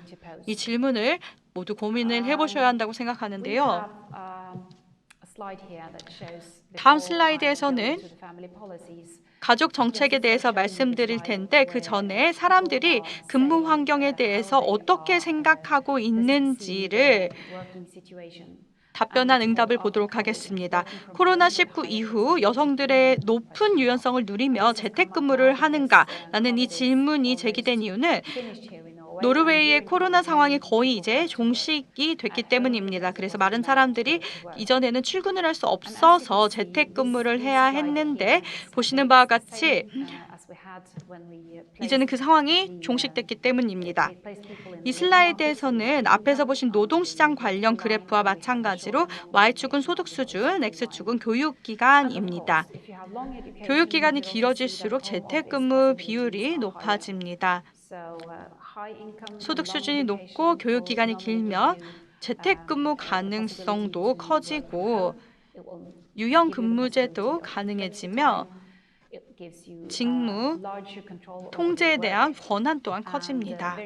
이 질문을 모두 고민을 해보셔야 한다고 생각하는데요. 다음 슬라이드에서는 가족 정책에 대해서 말씀드릴 텐데 그 전에 사람들이 근무 환경에 대해서 어떻게 생각하고 있는지를 답변한 응답을 보도록 하겠습니다. 코로나19 이후 여성들의 높은 유연성을 누리며 재택근무를 하는가라는 이 질문이 제기된 이유는 노르웨이의 코로나 상황이 거의 이제 종식이 됐기 때문입니다. 그래서 많은 사람들이 이전에는 출근을 할 수 없어서 재택근무를 해야 했는데 보시는 바와 같이 이제는 그 상황이 종식됐기 때문입니다. 이 슬라이드에서는 앞에서 보신 노동시장 관련 그래프와 마찬가지로 Y축은 소득 수준, X축은 교육기간입니다. 교육기간이 길어질수록 재택근무 비율이 높아집니다. 소득 수준이 높고 교육기간이 길면 재택근무 가능성도 커지고 유연근무제도 가능해지며 직무 통제에 대한 권한 또한 커집니다.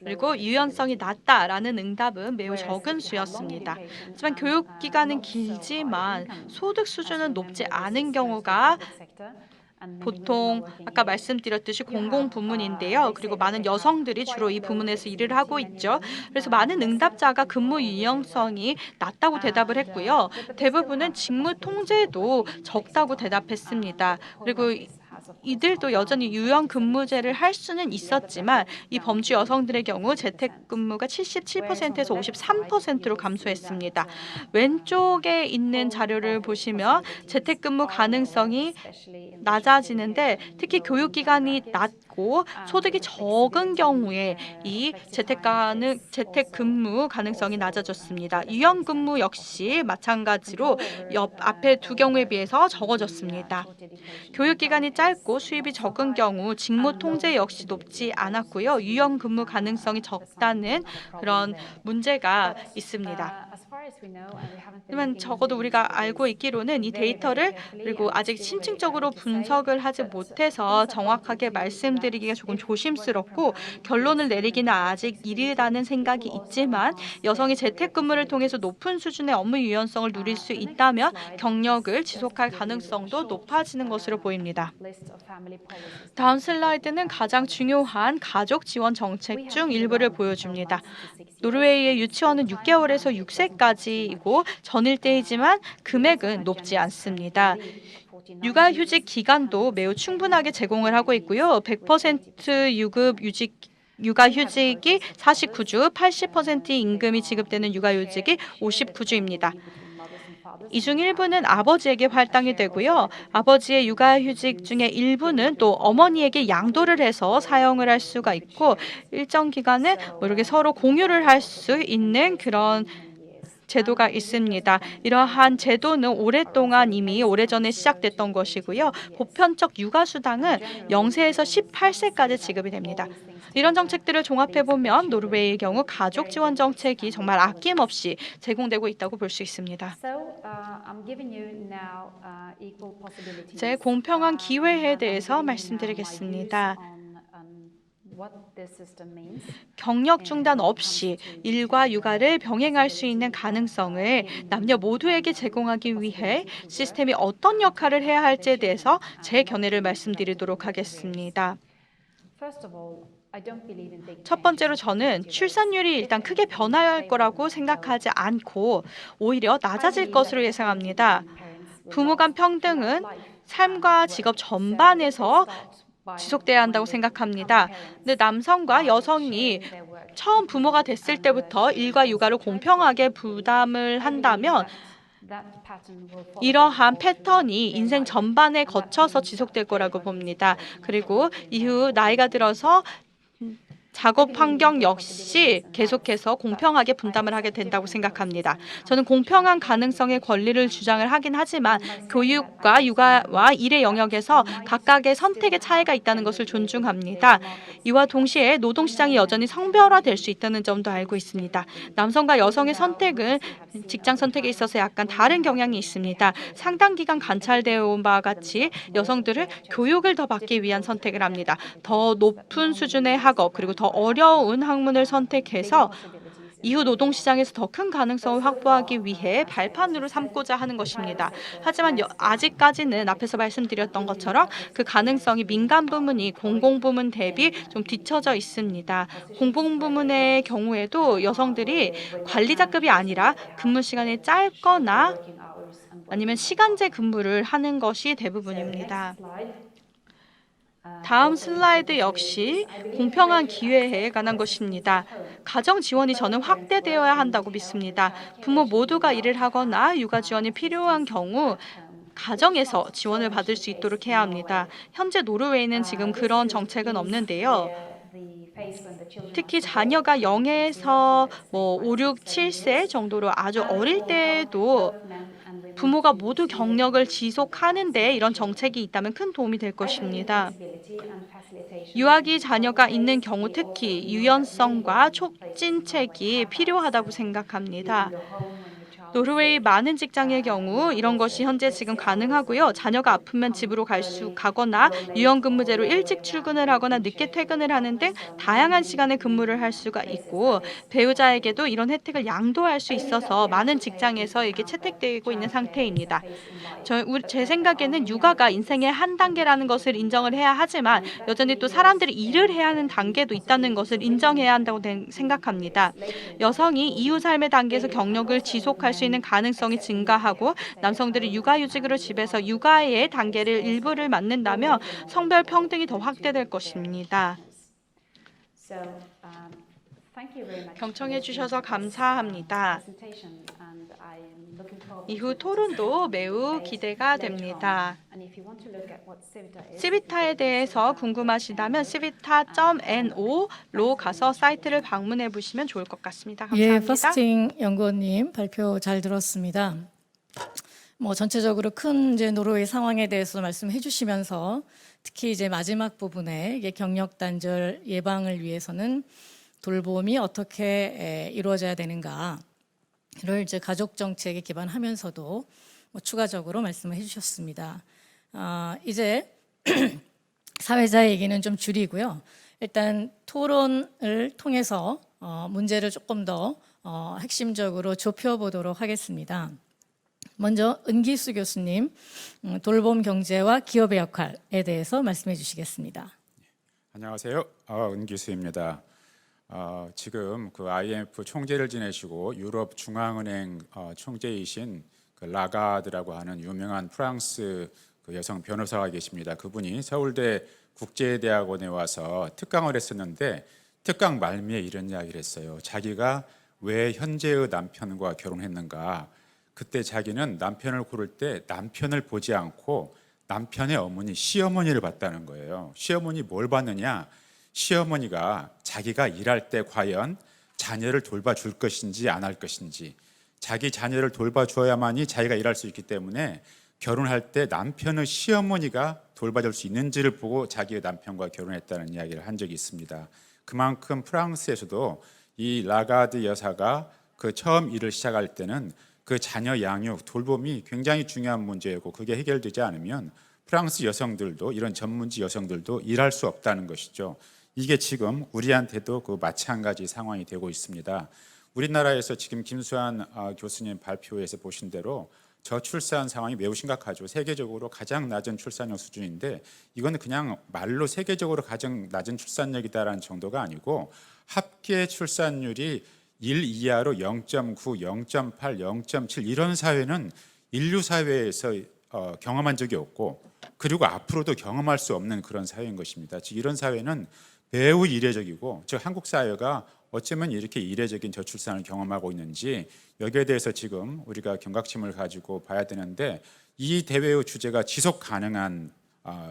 그리고 유연성이 낮다라는 응답은 매우 적은 수였습니다. 하지만 교육기간은 길지만 소득 수준은 높지 않은 경우가 보통 아까 말씀드렸듯이 공공부문인데요. 그리고 많은 여성들이 주로 이 부문에서 일을 하고 있죠. 그래서 많은 응답자가 근무 유연성이 낮다고 대답을 했고요. 대부분은 직무 통제도 적다고 대답했습니다. 그리고 이들도 여전히 유연 근무제를 할 수는 있었지만 이 범주 여성들의 경우 재택근무가 77%에서 53%로 감소했습니다. 왼쪽에 있는 자료를 보시면 재택근무 가능성이 낮아지는데 특히 교육기간이 낮고 소득이 적은 경우에 이 재택근무 가능성이 낮아졌습니다. 유연근무 역시 마찬가지로 앞에 두 경우에 비해서 적어졌습니다. 교육기간이 짧고 수입이 적은 경우 직무 통제 역시 높지 않았고요. 유연 근무 가능성이 적다는 그런 문제가 있습니다. 하지만 적어도 우리가 알고 있기로는 이 데이터를 그리고 아직 심층적으로 분석을 하지 못해서 정확하게 말씀드리기가 조금 조심스럽고 결론을 내리기는 아직 이르다는 생각이 있지만 여성이 재택근무를 통해서 높은 수준의 업무 유연성을 누릴 수 있다면 경력을 지속할 가능성도 높아지는 것으로 보입니다. 다음 슬라이드는 가장 중요한 가족 지원 정책 중 일부를 보여줍니다. 노르웨이의 유치원은 6개월에서 6세까지이고 전일제이지만 금액은 높지 않습니다. 육아휴직 기간도 매우 충분하게 제공을 하고 있고요. 100% 유급 육아휴직이 49주, 80% 임금이 지급되는 육아휴직이 59주입니다. 이 중 일부는 아버지에게 할당이 되고요. 아버지의 육아휴직 중에 일부는 또 어머니에게 양도를 해서 사용을 할 수가 있고 일정 기간은 이렇게 서로 공유를 할 수 있는 그런 제도가 있습니다. 이러한 제도는 오랫동안 이미 오래전에 시작됐던 것이고요. 보편적 육아수당은 0세에서 18세까지 지급이 됩니다. 이런 정책들을 종합해보면 노르웨이의 경우 가족 지원 정책이 정말 아낌없이 제공되고 있다고 볼 수 있습니다. I'm giving you now 이제 공평한 기회에 대해서 말씀드리겠습니다. 경력 중단 없이 일과 육아를 병행할 수 있는 가능성을 남녀 모두에게 제공하기 위해 시스템이 어떤 역할을 해야 할지에 대해서 제 견해를 말씀드리도록 하겠습니다. 첫 번째로 저는 출산율이 일단 크게 변화할 거라고 생각하지 않고 오히려 낮아질 것으로 예상합니다. 부모 간 평등은 삶과 직업 전반에서 지속돼야 한다고 생각합니다. 근데 남성과 여성이 처음 부모가 됐을 때부터 일과 육아를 공평하게 부담을 한다면 이러한 패턴이 인생 전반에 거쳐서 지속될 거라고 봅니다. 그리고 이후 나이가 들어서 작업 환경 역시 계속해서 공평하게 분담을 하게 된다고 생각합니다. 저는 공평한 가능성의 권리를 주장을 하긴 하지만 교육과 육아와 일의 영역에서 각각의 선택의 차이가 있다는 것을 존중합니다. 이와 동시에 노동시장이 여전히 성별화될 수 있다는 점도 알고 있습니다. 남성과 여성의 선택은 직장 선택에 있어서 약간 다른 경향이 있습니다. 상당 기간 관찰되어 온 바와 같이 여성들은 교육을 더 받기 위한 선택을 합니다. 더 높은 수준의 학업 그리고 더 어려운 학문을 선택해서 이후 노동시장에서 더 큰 가능성을 확보하기 위해 발판으로 삼고자 하는 것입니다. 하지만 아직까지는 앞에서 말씀드렸던 것처럼 그 가능성이 민간 부문이 공공 부문 대비 좀 뒤처져 있습니다. 공공 부문의 경우에도 여성들이 관리자급이 아니라 근무 시간이 짧거나 아니면 시간제 근무를 하는 것이 대부분입니다. 다음 슬라이드 역시 공평한 기회에 관한 것입니다. 가정 지원이 저는 확대되어야 한다고 믿습니다. 부모 모두가 일을 하거나 육아 지원이 필요한 경우 가정에서 지원을 받을 수 있도록 해야 합니다. 현재 노르웨이는 지금 그런 정책은 없는데요. 특히 자녀가 0에서 5, 6, 7세 정도로 아주 어릴 때에도 부모가 모두 경력을 지속하는데 이런 정책이 있다면 큰 도움이 될 것입니다. 유아기 자녀가 있는 경우 특히 유연성과 촉진책이 필요하다고 생각합니다. 노르웨이 많은 직장의 경우 이런 것이 현재 지금 가능하고요. 자녀가 아프면 집으로 가거나 유연근무제로 일찍 출근을 하거나 늦게 퇴근을 하는 등 다양한 시간에 근무를 할 수가 있고 배우자에게도 이런 혜택을 양도할 수 있어서 많은 직장에서 이게 채택되고 있는 상태입니다. 제 생각에는 육아가 인생의 한 단계라는 것을 인정을 해야 하지만 여전히 또 사람들이 일을 해야 하는 단계도 있다는 것을 인정해야 한다고 생각합니다. 여성이 이후 삶의 단계에서 경력을 지속할 수 있는 가능성이 증가하고 남성들이 육아휴직으로 집에서 육아의 단계를 일부를 맡는다면 성별 평등이 더 확대될 것입니다. 경청해 주셔서 감사합니다. 이후 토론도 매우 기대가 됩니다. 시비타에 대해서 궁금하시다면 civitta.no로 가서 사이트를 방문해 보시면 좋을 것 같습니다. 감사합니다. 예, 퍼스팅 연구원님 발표 잘 들었습니다. 전체적으로 큰 이제 노르웨이 상황에 대해서 말씀해 주시면서 특히 이제 마지막 부분에 이게 경력 단절 예방을 위해서는 돌봄이 어떻게 이루어져야 되는가를 이제 가족 정책에 기반하면서도 추가적으로 말씀을 해주셨습니다. 이제 사회자 얘기는 좀 줄이고요. 일단 토론을 통해서 문제를 조금 더 핵심적으로 좁혀보도록 하겠습니다. 먼저 은기수 교수님, 돌봄 경제와 기업의 역할에 대해서 말씀해 주시겠습니다. 안녕하세요. 은기수입니다. 지금 그 IMF 총재를 지내시고 유럽 중앙은행 총재이신 그 라가드라고 하는 유명한 프랑스 그 여성 변호사가 계십니다. 그분이 서울대 국제대학원에 와서 특강을 했었는데 특강 말미에 이런 이야기를 했어요. 자기가 왜 현재의 남편과 결혼했는가? 그때 자기는 남편을 고를 때 남편을 보지 않고 남편의 어머니, 시어머니를 봤다는 거예요. 시어머니 뭘 봤느냐? 시어머니가 자기가 일할 때 과연 자녀를 돌봐줄 것인지 안 할 것인지, 자기 자녀를 돌봐주어야만이 자기가 일할 수 있기 때문에 결혼할 때 남편의 시어머니가 돌봐줄 수 있는지를 보고 자기의 남편과 결혼했다는 이야기를 한 적이 있습니다. 그만큼 프랑스에서도 이 라가드 여사가 그 처음 일을 시작할 때는 그 자녀 양육, 돌봄이 굉장히 중요한 문제이고 그게 해결되지 않으면 프랑스 여성들도 이런 전문직 여성들도 일할 수 없다는 것이죠. 이게 지금 우리한테도 그 마찬가지 상황이 되고 있습니다. 우리나라에서 지금 김수환 교수님 발표에서 보신 대로 저출산 상황이 매우 심각하죠. 세계적으로 가장 낮은 출산율 수준인데 이건 그냥 말로 세계적으로 가장 낮은 출산율이다라는 정도가 아니고 합계 출산율이 1 이하로 0.9, 0.8, 0.7 이런 사회는 인류 사회에서 경험한 적이 없고 그리고 앞으로도 경험할 수 없는 그런 사회인 것입니다. 즉 이런 사회는 매우 이례적이고 즉 한국 사회가 어쩌면 이렇게 이례적인 저출산을 경험하고 있는지 여기에 대해서 지금 우리가 경각심을 가지고 봐야 되는데 이 대회의 주제가 지속 가능한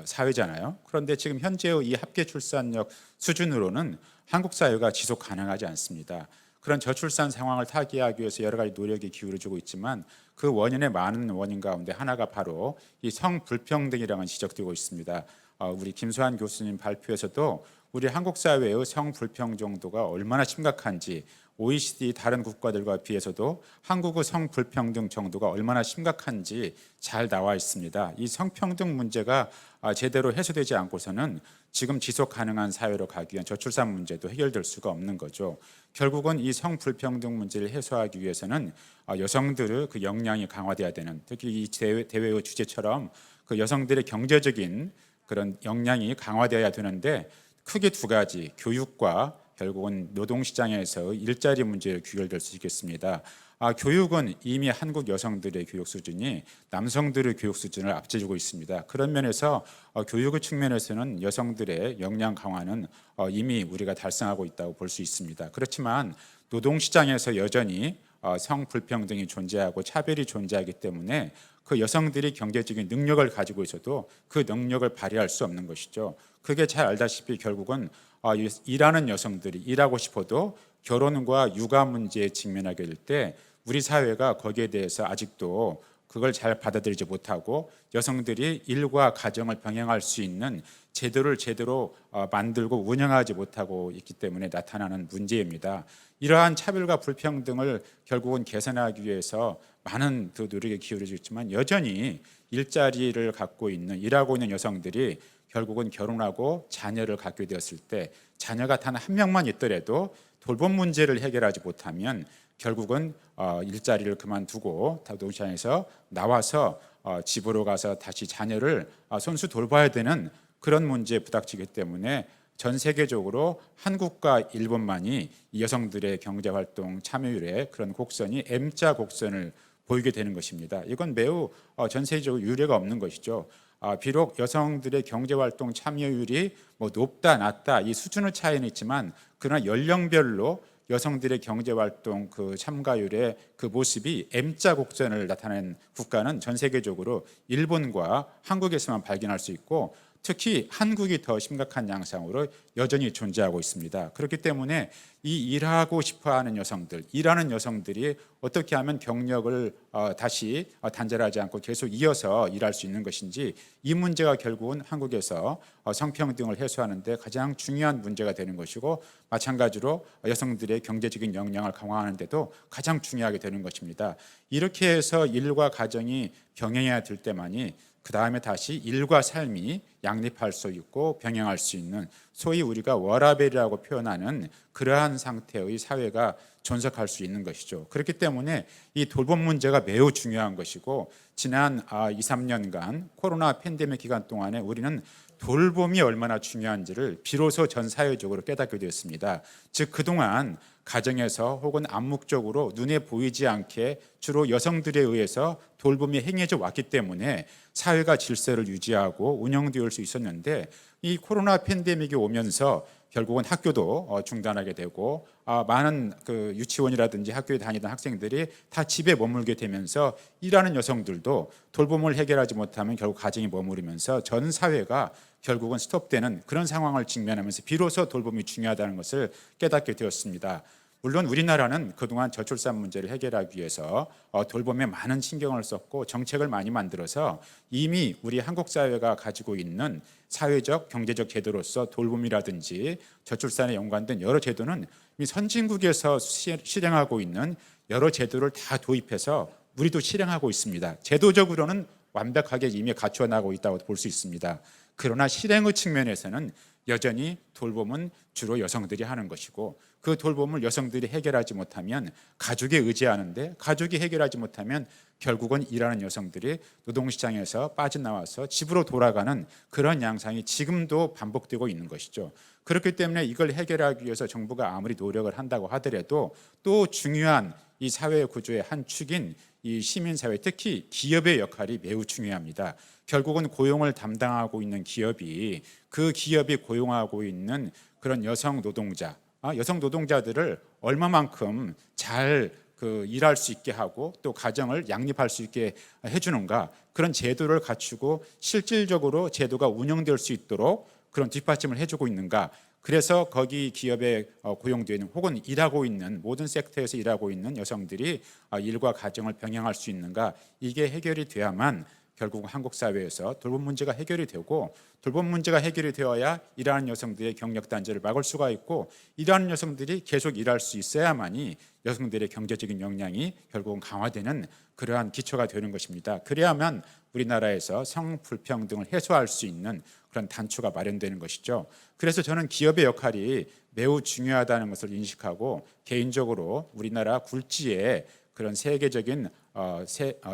사회잖아요. 그런데 지금 현재의 이 합계 출산력 수준으로는 한국 사회가 지속 가능하지 않습니다. 그런 저출산 상황을 타개하기 위해서 여러 가지 노력이 기울어지고 있지만 그 원인의 많은 원인 가운데 하나가 바로 이 성불평등이라는 지적되고 있습니다. 우리 김수환 교수님 발표에서도 우리 한국 사회의 성불평 정도가 얼마나 심각한지 OECD 다른 국가들과 비해서도 한국의 성불평등 정도가 얼마나 심각한지 잘 나와 있습니다. 이 성평등 문제가 제대로 해소되지 않고서는 지금 지속 가능한 사회로 가기 위한 저출산 문제도 해결될 수가 없는 거죠. 결국은 이 성불평등 문제를 해소하기 위해서는 여성들의 그 역량이 강화돼야 되는, 특히 이 대회의 주제처럼 그 여성들의 경제적인 그런 역량이 강화되어야 되는데 크게 두 가지, 교육과 결국은 노동시장에서 일자리 문제로 귀결될 수 있겠습니다. 교육은 이미 한국 여성들의 교육 수준이 남성들의 교육 수준을 앞지르고 있습니다. 그런 면에서 교육의 측면에서는 여성들의 역량 강화는 이미 우리가 달성하고 있다고 볼 수 있습니다. 그렇지만 노동시장에서 여전히 성불평등이 존재하고 차별이 존재하기 때문에 그 여성들이 경제적인 능력을 가지고 있어도 그 능력을 발휘할 수 없는 것이죠. 그게 잘 알다시피 결국은 일하는 여성들이 일하고 싶어도 결혼과 육아 문제에 직면하게 될 때 우리 사회가 거기에 대해서 아직도 그걸 잘 받아들이지 못하고 여성들이 일과 가정을 병행할 수 있는 제도를 제대로 만들고 운영하지 못하고 있기 때문에 나타나는 문제입니다. 이러한 차별과 불평등을 결국은 개선하기 위해서 많은 그 노력이 기울어지고 있지만 여전히 일자리를 갖고 있는 일하고 있는 여성들이 결국은 결혼하고 자녀를 갖게 되었을 때 자녀가 단 한 명만 있더라도 돌봄 문제를 해결하지 못하면 결국은 일자리를 그만두고 노동시장에서 나와서 집으로 가서 다시 자녀를 손수 돌봐야 되는 그런 문제에 부닥치기 때문에 전 세계적으로 한국과 일본만이 이 여성들의 경제활동 참여율의 그런 곡선이 M자 곡선을 보이게 되는 것입니다. 이건 매우 전 세계적으로 유례가 없는 것이죠. 비록 여성들의 경제활동 참여율이 높다 낮다 이 수준의 차이는 있지만 그러나 연령별로 여성들의 경제활동 그 참가율의 그 모습이 M자 곡선을 나타낸 국가는 전 세계적으로 일본과 한국에서만 발견할 수 있고 특히 한국이 더 심각한 양상으로 여전히 존재하고 있습니다. 그렇기 때문에 이 일하고 싶어하는 여성들, 일하는 여성들이 어떻게 하면 경력을 다시 단절하지 않고 계속 이어서 일할 수 있는 것인지 이 문제가 결국은 한국에서 성평등을 해소하는 데 가장 중요한 문제가 되는 것이고 마찬가지로 여성들의 경제적인 역량을 강화하는 데도 가장 중요하게 되는 것입니다. 이렇게 해서 일과 가정이 병행해야 될 때만이 그 다음에 다시 일과 삶이 양립할 수 있고 병행할 수 있는 소위 우리가 워라밸이라고 표현하는 그러한 상태의 사회가 존속할 수 있는 것이죠. 그렇기 때문에 이 돌봄 문제가 매우 중요한 것이고 지난 2, 3년간 코로나 팬데믹 기간 동안에 우리는 돌봄이 얼마나 중요한지를 비로소 전 사회적으로 깨닫게 되었습니다. 즉 그동안 가정에서 혹은 암묵적으로 눈에 보이지 않게 주로 여성들에 의해서 돌봄이 행해져 왔기 때문에 사회가 질서를 유지하고 운영되어 수 있었는데 이 코로나 팬데믹이 오면서 결국은 학교도 중단하게 되고 많은 그 유치원이라든지 학교에 다니던 학생들이 다 집에 머물게 되면서 일하는 여성들도 돌봄을 해결하지 못하면 결국 가정이 머무르면서 전 사회가 결국은 스톱되는 그런 상황을 직면하면서 비로소 돌봄이 중요하다는 것을 깨닫게 되었습니다. 물론 우리나라는 그동안 저출산 문제를 해결하기 위해서 돌봄에 많은 신경을 썼고 정책을 많이 만들어서 이미 우리 한국 사회가 가지고 있는 사회적, 경제적 제도로서 돌봄이라든지 저출산에 연관된 여러 제도는 이미 선진국에서 실행하고 있는 여러 제도를 다 도입해서 우리도 실행하고 있습니다. 제도적으로는 완벽하게 이미 갖춰 나가고 있다고 볼 수 있습니다. 그러나 실행의 측면에서는 여전히 돌봄은 주로 여성들이 하는 것이고, 그 돌봄을 여성들이 해결하지 못하면 가족에 의지하는데, 가족이 해결하지 못하면 결국은 일하는 여성들이 노동시장에서 빠져나와서 집으로 돌아가는 그런 양상이 지금도 반복되고 있는 것이죠. 그렇기 때문에 이걸 해결하기 위해서 정부가 아무리 노력을 한다고 하더라도 또 중요한 이 사회 구조의 한 축인 이 시민사회, 특히 기업의 역할이 매우 중요합니다. 결국은 고용을 담당하고 있는 기업이, 그 기업이 고용하고 있는 그런 여성 노동자들을 얼마만큼 잘 일할 수 있게 하고 또 가정을 양립할 수 있게 해주는가, 그런 제도를 갖추고 실질적으로 제도가 운영될 수 있도록 그런 뒷받침을 해주고 있는가. 그래서 거기 기업에 고용되는 혹은 일하고 있는 모든 섹터에서 일하고 있는 여성들이 일과 가정을 병행할 수 있는가, 이게 해결이 돼야만 결국 한국 사회에서 돌봄 문제가 해결이 되고, 돌봄 문제가 해결이 되어야 일하는 여성들의 경력 단절을 막을 수가 있고, 일하는 여성들이 계속 일할 수 있어야만이 여성들의 경제적인 역량이 결국은 강화되는 그러한 기초가 되는 것입니다. 그래야만 우리나라에서 성불평등을 해소할 수 있는 그런 단초가 마련되는 것이죠. 그래서 저는 기업의 역할이 매우 중요하다는 것을 인식하고, 개인적으로 우리나라 굴지의 그런 세계적인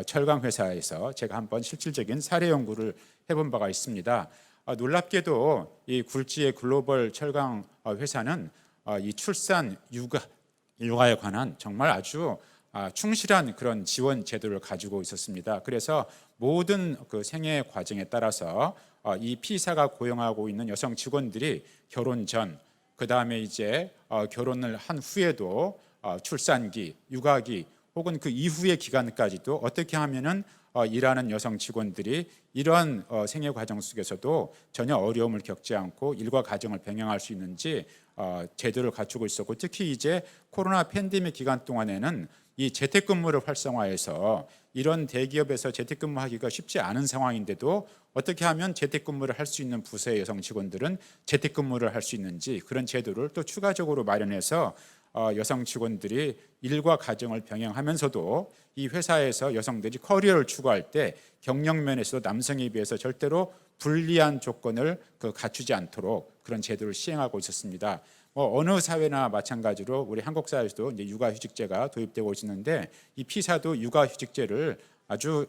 철강 회사에서 제가 한번 실질적인 사례 연구를 해본 바가 있습니다. 놀랍게도 이 굴지의 글로벌 철강 회사는 이 출산 육아에 관한 정말 아주 충실한 그런 지원 제도를 가지고 있었습니다. 그래서 모든 그 생애 과정에 따라서 이 P사가 고용하고 있는 여성 직원들이 결혼 전, 그 다음에 이제 결혼을 한 후에도 출산기, 육아기 혹은 그 이후의 기간까지도 어떻게 하면은 일하는 여성 직원들이 이러한 생애 과정 속에서도 전혀 어려움을 겪지 않고 일과 가정을 병행할 수 있는지 제도를 갖추고 있었고, 특히 이제 코로나 팬데믹 기간 동안에는 이 재택근무를 활성화해서 이런 대기업에서 재택근무하기가 쉽지 않은 상황인데도 어떻게 하면 재택근무를 할 수 있는 부서의 여성 직원들은 재택근무를 할 수 있는지, 그런 제도를 또 추가적으로 마련해서 여성 직원들이 일과 가정을 병행하면서도 이 회사에서 여성들이 커리어를 추구할 때 경력 면에서도 남성에 비해서 절대로 불리한 조건을 갖추지 않도록 그런 제도를 시행하고 있었습니다. 어느 사회나 마찬가지로 우리 한국 사회에서도 이제 육아휴직제가 도입되고 있는데, 이 P사도 육아휴직제를 아주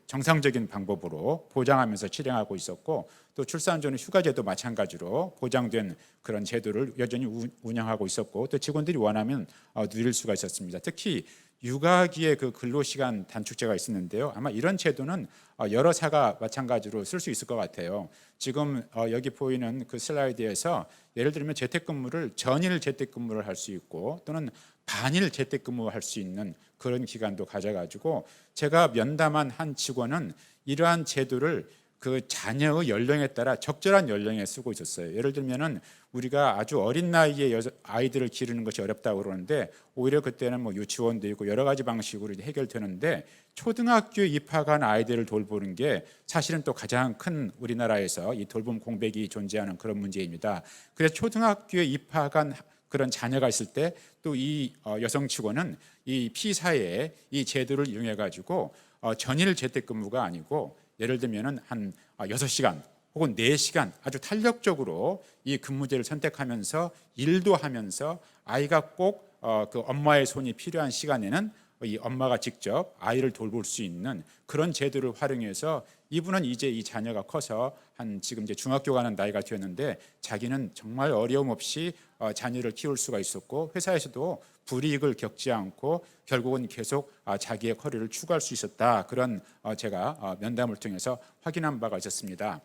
정상적인 방법으로 보장하면서 실행하고 있었고, 또 출산 전 휴가제도 마찬가지로 보장된 그런 제도를 여전히 운영하고 있었고, 또 직원들이 원하면 누릴 수가 있었습니다. 특히 육아기의 그 근로시간 단축제가 있었는데요. 아마 이런 제도는 여러 사가 마찬가지로 쓸 수 있을 것 같아요. 지금 여기 보이는 그 슬라이드에서 예를 들면 재택근무를 전일 재택근무를 할 수 있고 또는 반일 재택근무할 수 있는 그런 기간도 가져가지고, 제가 면담한 한 직원은 이러한 제도를 그 자녀의 연령에 따라 적절한 연령에 쓰고 있었어요. 예를 들면은 우리가 아주 어린 나이에 아이들을 기르는 것이 어렵다고 그러는데, 오히려 그때는 뭐 유치원도 있고 여러 가지 방식으로 해결되는데, 초등학교에 입학한 아이들을 돌보는 게 사실은 또 가장 큰 우리나라에서 이 돌봄 공백이 존재하는 그런 문제입니다. 그래서 초등학교에 입학한 그런 자녀가 있을 때 또 이 여성 직원은 이 P사의 이 제도를 이용해 가지고 전일 재택근무가 아니고, 예를 들면은 한 6시간 혹은 4시간 아주 탄력적으로 이 근무제를 선택하면서 일도 하면서 아이가 꼭 그 엄마의 손이 필요한 시간에는 이 엄마가 직접 아이를 돌볼 수 있는 그런 제도를 활용해서, 이분은 이제 이 자녀가 커서 지금 이제 중학교 가는 나이가 되었는데 자기는 정말 어려움 없이 자녀를 키울 수가 있었고, 회사에서도 불이익을 겪지 않고 결국은 계속 자기의 커리어를 추구할 수 있었다. 그런 제가 면담을 통해서 확인한 바가 있었습니다.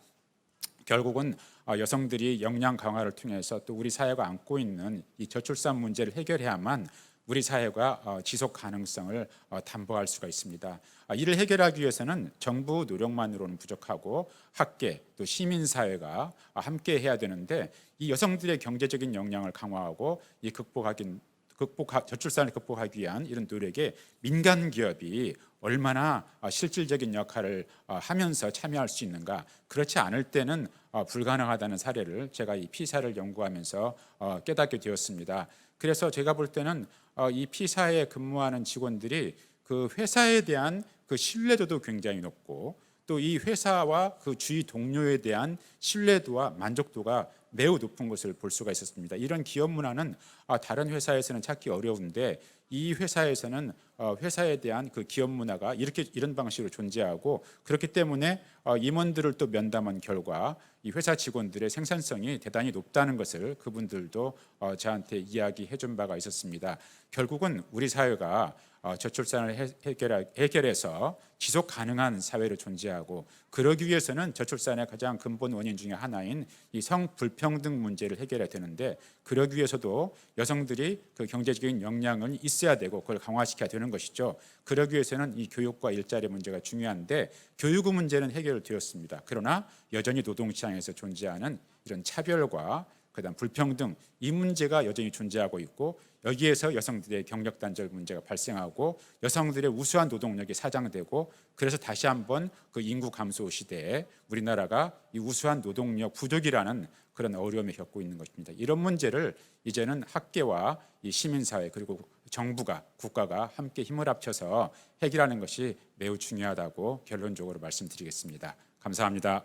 결국은 여성들이 역량 강화를 통해서 또 우리 사회가 안고 있는 이 저출산 문제를 해결해야만 우리 사회가 지속 가능성을 담보할 수가 있습니다. 이를 해결하기 위해서는 정부 노력만으로는 부족하고 학계 또 시민사회가 함께 해야 되는데, 이 여성들의 경제적인 역량을 강화하고 이 저출산을 극복하기 위한 이런 노력에 민간 기업이 얼마나 실질적인 역할을 하면서 참여할 수 있는가, 그렇지 않을 때는 불가능하다는 사례를 제가 이 P사를 연구하면서 깨닫게 되었습니다. 그래서 제가 볼 때는 이 P사에 근무하는 직원들이 그 회사에 대한 그 신뢰도도 굉장히 높고 또 이 회사와 그 주위 동료에 대한 신뢰도와 만족도가 매우 높은 것을 볼 수가 있었습니다. 이런 기업 문화는 다른 회사에서는 찾기 어려운데 이 회사에서는 회사에 대한 그 기업 문화가 이런 방식으로 존재하고 그렇기 때문에 임원들을 또 면담한 결과 이 회사 직원들의 생산성이 대단히 높다는 것을 그분들도 저한테 이야기해 준 바가 있었습니다. 결국은 우리 사회가 저출산을 해결해서 지속 가능한 사회로 존재하고 그러기 위해서는 저출산의 가장 근본 원인 중에 하나인 이 성불평등 문제를 해결해야 되는데 그러기 위해서도 여성들이 그 경제적인 역량은 있어야 되고 그걸 강화시켜야 되는 것이죠. 그러기 위해서는 이 교육과 일자리 문제가 중요한데 교육의 문제는 해결되었습니다. 그러나 여전히 노동시장에서 존재하는 이런 차별과 그다음 불평등 이 문제가 여전히 존재하고 있고 여기에서 여성들의 경력 단절 문제가 발생하고 여성들의 우수한 노동력이 사장되고 그래서 다시 한번 그 인구 감소 시대에 우리나라가 이 우수한 노동력 부족이라는 그런 어려움에 겪고 있는 것입니다. 이런 문제를 이제는 학계와 이 시민사회 그리고 정부가 국가가 함께 힘을 합쳐서 해결하는 것이 매우 중요하다고 결론적으로 말씀드리겠습니다. 감사합니다.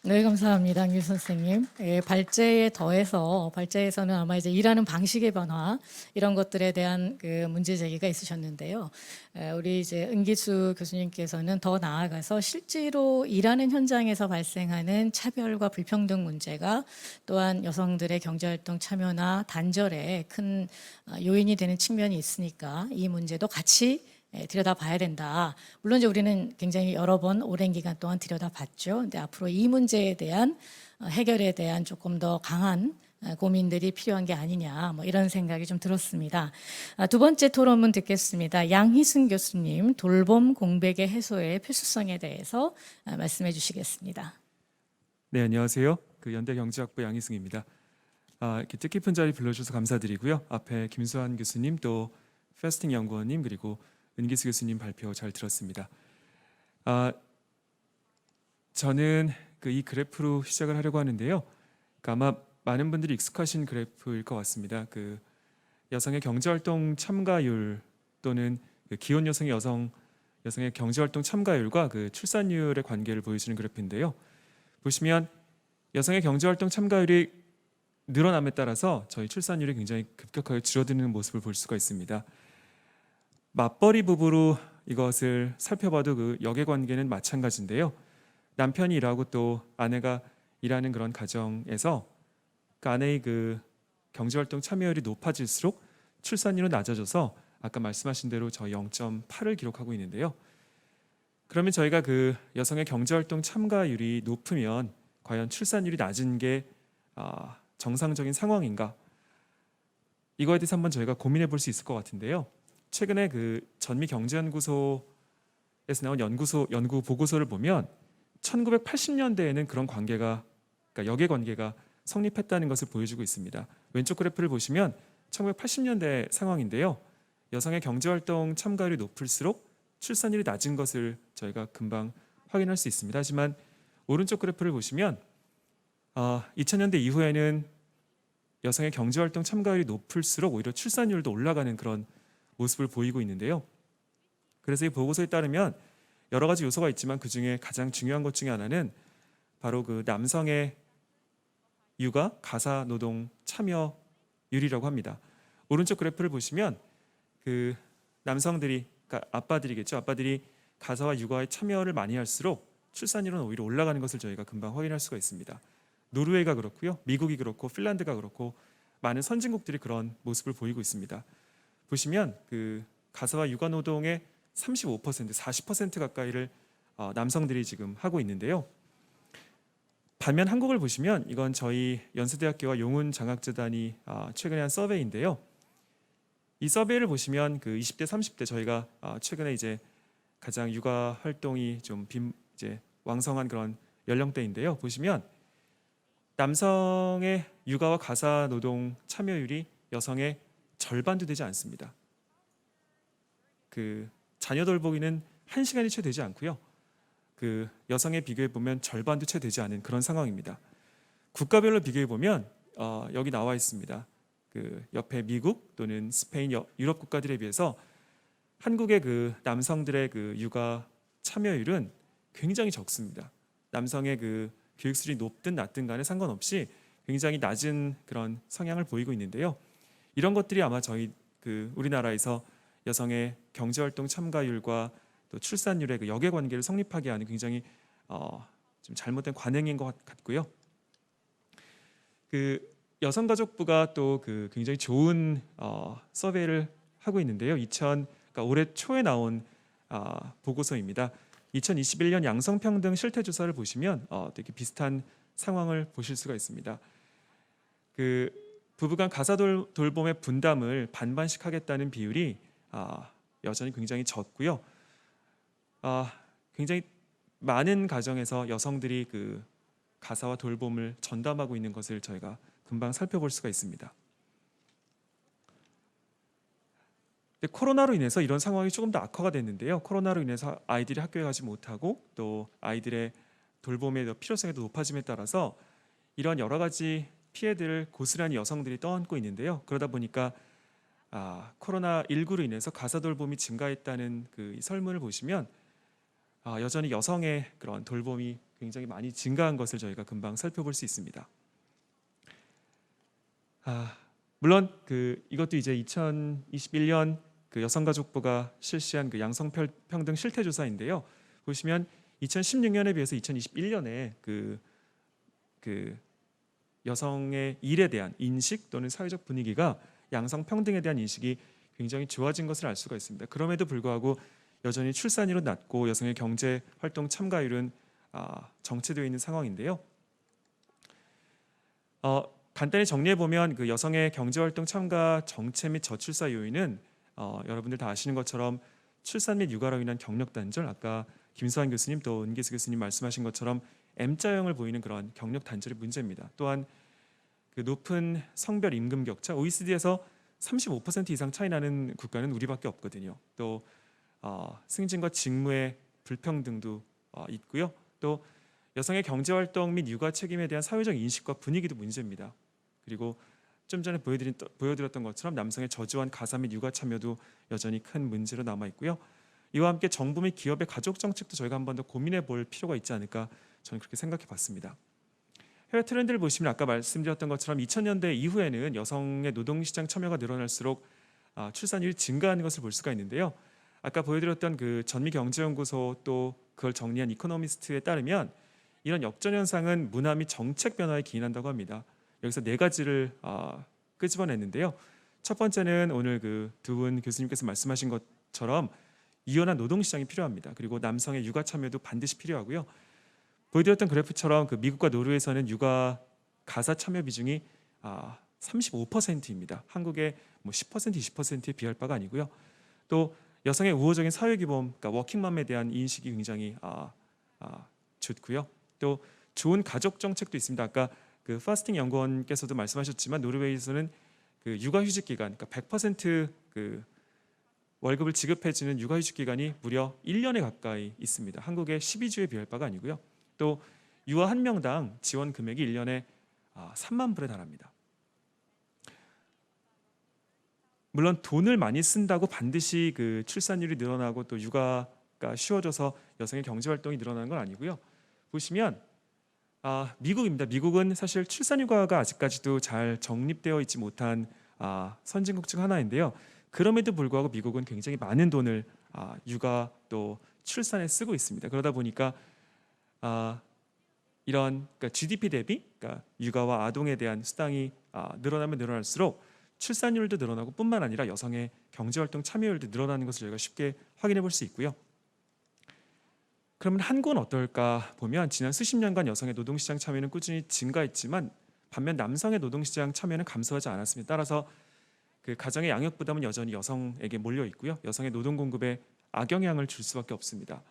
네, 감사합니다. 안규 선생님. 예, 발제에 더해서 발제에서는 아마 이제 일하는 방식의 변화 이런 것들에 대한 그 문제 제기가 있으셨는데요. 우리 이제 은기수 교수님께서는 더 나아가서 실제로 일하는 현장에서 발생하는 차별과 불평등 문제가 또한 여성들의 경제활동 참여나 단절에 큰 요인이 되는 측면이 있으니까 이 문제도 같이 들여다봐야 된다. 물론 이제 우리는 굉장히 여러 번 오랜 기간 동안 들여다봤죠. 근데 앞으로 이 문제에 대한 해결에 대한 조금 더 강한 고민들이 필요한 게 아니냐, 뭐 이런 생각이 좀 들었습니다. 두 번째 토론문 듣겠습니다. 양희순 교수님, 돌봄 공백의 해소의 필수성에 대해서 말씀해 주시겠습니다. 네, 안녕하세요. 연대경제학부 양희승입니다. 이렇게 뜻깊은 자리 불러주셔서 감사드리고요. 앞에 김수환 교수님 또 패스팅 연구원님 그리고 은기수 교수님 발표 잘 들었습니다. 저는 이 그래프로 시작을 하려고 하는데요. 아마 많은 분들이 익숙하신 그래프일 것 같습니다. 여성의 경제활동 참가율 또는 기혼 여성의 경제활동 참가율과 출산율의 관계를 보여주는 그래프인데요. 보시면 여성의 경제활동 참가율이 늘어남에 따라서 저희 출산율이 굉장히 급격하게 줄어드는 모습을 볼 수가 있습니다. 맞벌이 부부로 이것을 살펴봐도 역의 관계는 마찬가지인데요. 남편이 일하고 또 아내가 일하는 그런 가정에서 아내의 경제활동 참여율이 높아질수록 출산율은 낮아져서 아까 말씀하신 대로 저희 0.8을 기록하고 있는데요. 그러면 저희가 여성의 경제활동 참가율이 높으면 과연 출산율이 낮은 게 정상적인 상황인가? 이거에 대해서 한번 저희가 고민해 볼 수 있을 것 같은데요. 최근에 전미경제연구소에서 나온 연구 보고서를 보면 1980년대에는 그런 관계가 역의 관계가 성립했다는 것을 보여주고 있습니다. 왼쪽 그래프를 보시면 1980년대 상황인데요. 여성의 경제활동 참가율이 높을수록 출산율이 낮은 것을 저희가 금방 확인할 수 있습니다. 하지만 오른쪽 그래프를 보시면 2000년대 이후에는 여성의 경제활동 참가율이 높을수록 오히려 출산율도 올라가는 그런 모습을 보이고 있는데요. 그래서 이 보고서에 따르면 여러 가지 요소가 있지만 그중에 가장 중요한 것 중에 하나는 바로 남성의 육아, 가사 노동 참여율이라고 합니다. 오른쪽 그래프를 보시면 남성들이, 아빠들이겠죠. 아빠들이 가사와 육아에 참여를 많이 할수록 출산율은 오히려 올라가는 것을 저희가 금방 확인할 수가 있습니다. 노르웨이가 그렇고요, 미국이 그렇고 핀란드가 그렇고 많은 선진국들이 그런 모습을 보이고 있습니다. 보시면 가사와 육아 노동의 35%, 40% 가까이를 남성들이 지금 하고 있는데요. 반면 한국을 보시면 이건 저희 연세대학교와 용운장학재단이 최근에 한 서베이인데요. 이 서베이를 보시면 20대, 30대 저희가 최근에 이제 가장 육아 활동이 좀 왕성한 그런 연령대인데요. 보시면 남성의 육아와 가사 노동 참여율이 여성의 절반도 되지 않습니다. 자녀 돌보기는 1시간이 채 되지 않고요. 여성에 비교해 보면 절반도 채 되지 않은 그런 상황입니다. 국가별로 비교해 보면 여기 나와 있습니다. 옆에 미국 또는 스페인, 유럽 국가들에 비해서 한국의 그 남성들의 그 육아 참여율은 굉장히 적습니다. 남성의 그 교육 수준이 높든 낮든 간에 상관없이 굉장히 낮은 그런 성향을 보이고 있는데요. 이런 것들이 아마 저희 그 우리나라에서 여성의 경제활동 참가율과 또 출산율의 그 역외관계를 성립하게 하는 굉장히 좀 잘못된 관행인 것 같고요. 그 여성가족부가 또 그 굉장히 좋은 서베이를 하고 있는데요. 그러니까 올해 초에 나온 보고서입니다. 2021년 양성평등 실태조사를 보시면 되게 비슷한 상황을 보실 수가 있습니다. 그 부부간 가사 돌봄의 분담을 반반씩 하겠다는 비율이 여전히 굉장히 적고요. 굉장히 많은 가정에서 여성들이 그 가사와 돌봄을 전담하고 있는 것을 저희가 금방 살펴볼 수가 있습니다. 코로나로 인해서 이런 상황이 조금 더 악화가 됐는데요. 코로나로 인해서 아이들이 학교에 가지 못하고 또 아이들의 돌봄의 필요성이 더 높아짐에 따라서 이런 여러 가지 피해들을 고스란히 여성들이 떠안고 있는데요. 그러다 보니까 코로나19로 인해서 가사 돌봄이 증가했다는 그 설문을 보시면 여전히 여성의 그런 돌봄이 굉장히 많이 증가한 것을 저희가 금방 살펴볼 수 있습니다. 물론 이것도 이제 2021년 그 여성가족부가 실시한 그 양성평등 실태조사인데요. 보시면 2016년에 비해서 2021년에 그 여성의 일에 대한 인식 또는 사회적 분위기가 양성평등에 대한 인식이 굉장히 좋아진 것을 알 수가 있습니다. 그럼에도 불구하고 여전히 출산율은 낮고 여성의 경제활동 참가율은 정체되어 있는 상황인데요. 간단히 정리해 보면 그 여성의 경제활동 참가 정체 및 저출산 요인은 여러분들 다 아시는 것처럼 출산 및 육아로 인한 경력 단절, 아까 김수환 교수님 또 은기수 교수님 말씀하신 것처럼 M자형을 보이는 그런 경력 단절의 문제입니다. 또한 그 높은 성별 임금 격차, OECD에서 35% 이상 차이 나는 국가는 우리밖에 없거든요. 또 승진과 직무의 불평등도 있고요. 또 여성의 경제활동 및 육아 책임에 대한 사회적 인식과 분위기도 문제입니다. 그리고 좀 전에 보여드렸던 것처럼 남성의 저조한 가사 및 육아 참여도 여전히 큰 문제로 남아 있고요. 이와 함께 정부 및 기업의 가족 정책도 저희가 한 번 더 고민해 볼 필요가 있지 않을까 저는 그렇게 생각해 봤습니다. 해외 트렌드를 보시면 아까 말씀드렸던 것처럼 2000년대 이후에는 여성의 노동시장 참여가 늘어날수록 출산율이 증가하는 것을 볼 수가 있는데요. 아까 보여드렸던 그 전미경제연구소 또 그걸 정리한 이코노미스트에 따르면 이런 역전 현상은 문화 및 정책 변화에 기인한다고 합니다. 여기서 네 가지를 끄집어냈는데요. 첫 번째는 오늘 그 두 분 교수님께서 말씀하신 것처럼 유연한 노동시장이 필요합니다. 그리고 남성의 육아 참여도 반드시 필요하고요. 보여드렸던 그래프처럼 그 미국과 노르웨이에서는 육아 가사 참여 비중이 35%입니다. 한국의 뭐 10%, 20%에 비할 바가 아니고요. 또 여성의 우호적인 사회기범, 그러니까 워킹맘에 대한 인식이 굉장히 좋고요. 또 좋은 가족 정책도 있습니다. 아까 그 파스팅 연구원께서도 말씀하셨지만 노르웨이에서는 그 육아휴직 기간, 그러니까 100% 월급을 지급해주는 육아휴직 기간이 무려 1년에 가까이 있습니다. 한국의 12주에 비할 바가 아니고요. 또 유아 한 명당 지원 금액이 1년에 3만 불에 달합니다. 물론 돈을 많이 쓴다고 반드시 그 출산율이 늘어나고 또 육아가 쉬워져서 여성의 경제활동이 늘어나는 건 아니고요. 보시면 미국입니다. 미국은 사실 출산휴가가 아직까지도 잘 정립되어 있지 못한 선진국 중 하나인데요. 그럼에도 불구하고 미국은 굉장히 많은 돈을 육아 또 출산에 쓰고 있습니다. 그러다 보니까 이런 그러니까 GDP 대비 그러니까 육아와 아동에 대한 수당이 늘어나면 늘어날수록 출산율도 늘어나고 뿐만 아니라 여성의 경제활동 참여율도 늘어나는 것을 저희가 쉽게 확인해 볼 수 있고요. 그러면 한국은 어떨까 보면 지난 수십 년간 여성의 노동시장 참여는 꾸준히 증가했지만 반면 남성의 노동시장 참여는 감소하지 않았습니다. 따라서 그 가정의 양육 부담은 여전히 여성에게 몰려 있고요. 여성의 노동 공급에 악영향을 줄 수밖에 없습니다.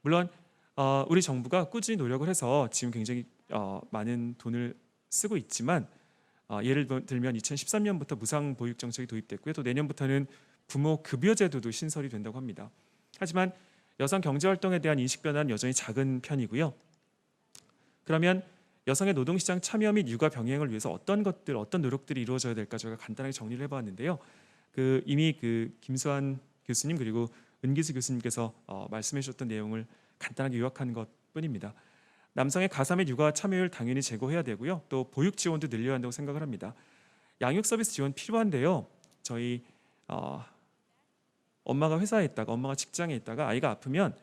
물론 우리 정부가 꾸준히 노력을 해서 지금 굉장히 많은 돈을 쓰고 있지만 예를 들면 2013년부터 무상 보육 정책이 도입됐고요. 또 내년부터는 부모 급여 제도도 신설이 된다고 합니다. 하지만 여성 경제 활동에 대한 인식 변화는 여전히 작은 편이고요. 그러면 여성의 노동시장 참여 및 육아 병행을 위해서 어떤 노력들이 이루어져야 될까 저희가 간단하게 정리를 해봤는데요. 이미 김수환 교수님 그리고 은기수 교수님께서 말씀해 주셨던 내용을 간단하게 요약한 것뿐입니다. 남성의 가사 및 육아 참여율 당연히 제고해야 되고요. 또 보육 지원도 늘려야 한다고 생각을 합니다. 양육 서비스 지원 필요한데요. 저희 엄마가 회사에 있다가 엄마가 직장에 있다가 아이가 아프면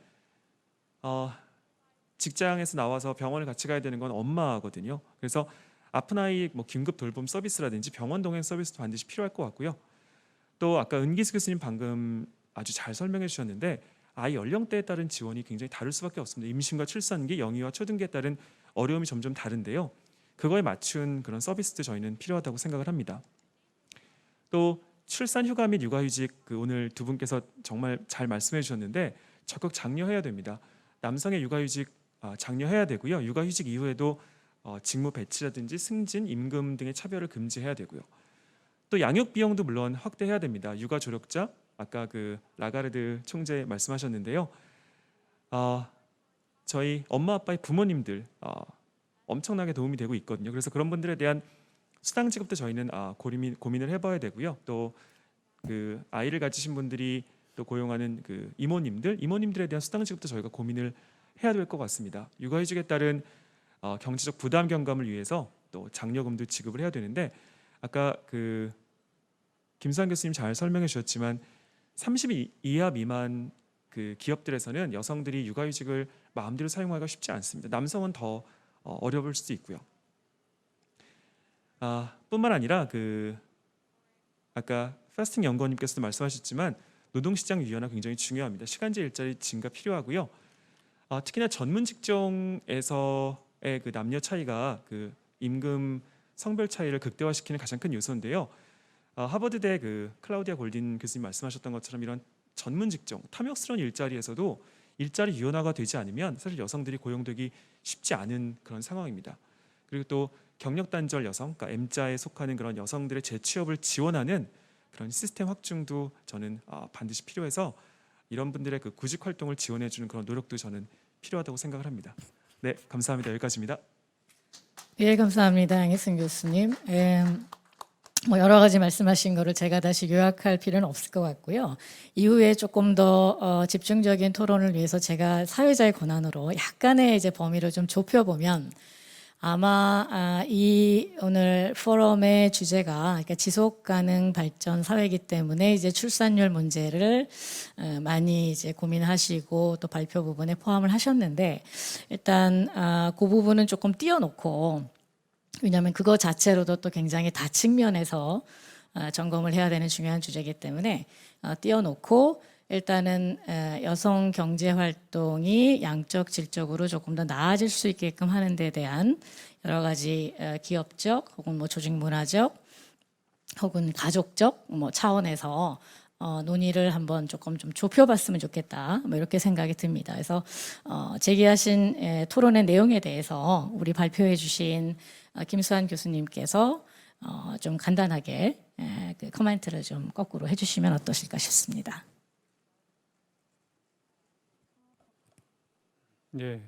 직장에서 나와서 병원을 같이 가야 되는 건 엄마거든요. 그래서 아픈 아이 뭐 긴급 돌봄 서비스라든지 병원 동행 서비스도 반드시 필요할 것 같고요. 또 아까 은기수 교수님 방금 아주 잘 설명해 주셨는데 아이 연령대에 따른 지원이 굉장히 다를 수밖에 없습니다. 임신과 출산기, 영유아, 초등기에 따른 어려움이 점점 다른데요. 그거에 맞춘 그런 서비스도 저희는 필요하다고 생각을 합니다. 또 출산 휴가 및 육아휴직 오늘 두 분께서 정말 잘 말씀해 주셨는데 적극 장려해야 됩니다. 남성의 육아휴직 장려해야 되고요. 육아휴직 이후에도 직무 배치라든지 승진, 임금 등의 차별을 금지해야 되고요. 또 양육 비용도 물론 확대해야 됩니다. 육아 조력자 아까 라가르드 총재 말씀하셨는데요. 저희 엄마 아빠의 부모님들 엄청나게 도움이 되고 있거든요. 그래서 그런 분들에 대한 수당 지급도 저희는 고민을 해봐야 되고요. 또 아이를 가지신 분들이 또 고용하는 이모님들에 대한 수당 지급도 저희가 고민을 해야 될 것 같습니다. 육아휴직에 따른 경제적 부담 경감을 위해서 또 장려금도 지급을 해야 되는데 아까 김수환 교수님 잘 설명해 주셨지만 30 이하 미만 기업들에서는 여성들이 육아휴직을 마음대로 사용하기가 쉽지 않습니다. 남성은 더 어려울 수도 있고요. 뿐만 아니라 아까 패스팅 연구원님께서도 말씀하셨지만 노동시장 유연화 굉장히 중요합니다. 시간제 일자리 증가 필요하고요. 특히나 전문 직종에서의 남녀 차이가 임금 성별 차이를 극대화시키는 가장 큰 요소인데요. 하버드대 클라우디아 골딘 교수님 말씀하셨던 것처럼 이런 전문 직종, 탐욕스러운 일자리에서도 일자리 유연화가 되지 않으면 사실 여성들이 고용되기 쉽지 않은 그런 상황입니다. 그리고 또 경력 단절 여성, 그러니까 M자에 속하는 그런 여성들의 재취업을 지원하는 그런 시스템 확충도 저는 반드시 필요해서 이런 분들의 구직 활동을 지원해주는 그런 노력도 저는 필요하다고 생각을 합니다. 네, 감사합니다. 여기까지입니다. 예, 감사합니다. 양혜승 교수님. 뭐 여러 가지 말씀하신 거를 제가 다시 요약할 필요는 없을 것 같고요. 이후에 조금 더 집중적인 토론을 위해서 제가 사회자의 권한으로 약간의 이제 범위를 좀 좁혀보면 아마 이 오늘 포럼의 주제가 그러니까 지속 가능 발전 사회이기 때문에 이제 출산율 문제를 많이 이제 고민하시고 또 발표 부분에 포함을 하셨는데 일단 그 부분은 조금 띄워놓고 왜냐하면 그거 자체로도 또 굉장히 다측면에서 점검을 해야 되는 중요한 주제이기 때문에 띄워놓고 일단은 여성 경제 활동이 양적 질적으로 조금 더 나아질 수 있게끔 하는 데 대한 여러 가지 기업적 혹은 뭐 조직 문화적 혹은 가족적 뭐 차원에서 논의를 한번 조금 좀 좁혀봤으면 좋겠다. 뭐 이렇게 생각이 듭니다. 그래서 제기하신 토론의 내용에 대해서 우리 발표해 주신 김수환 교수님께서 좀 간단하게 코멘트를 좀 거꾸로 해주시면 어떠실까 싶습니다. 예.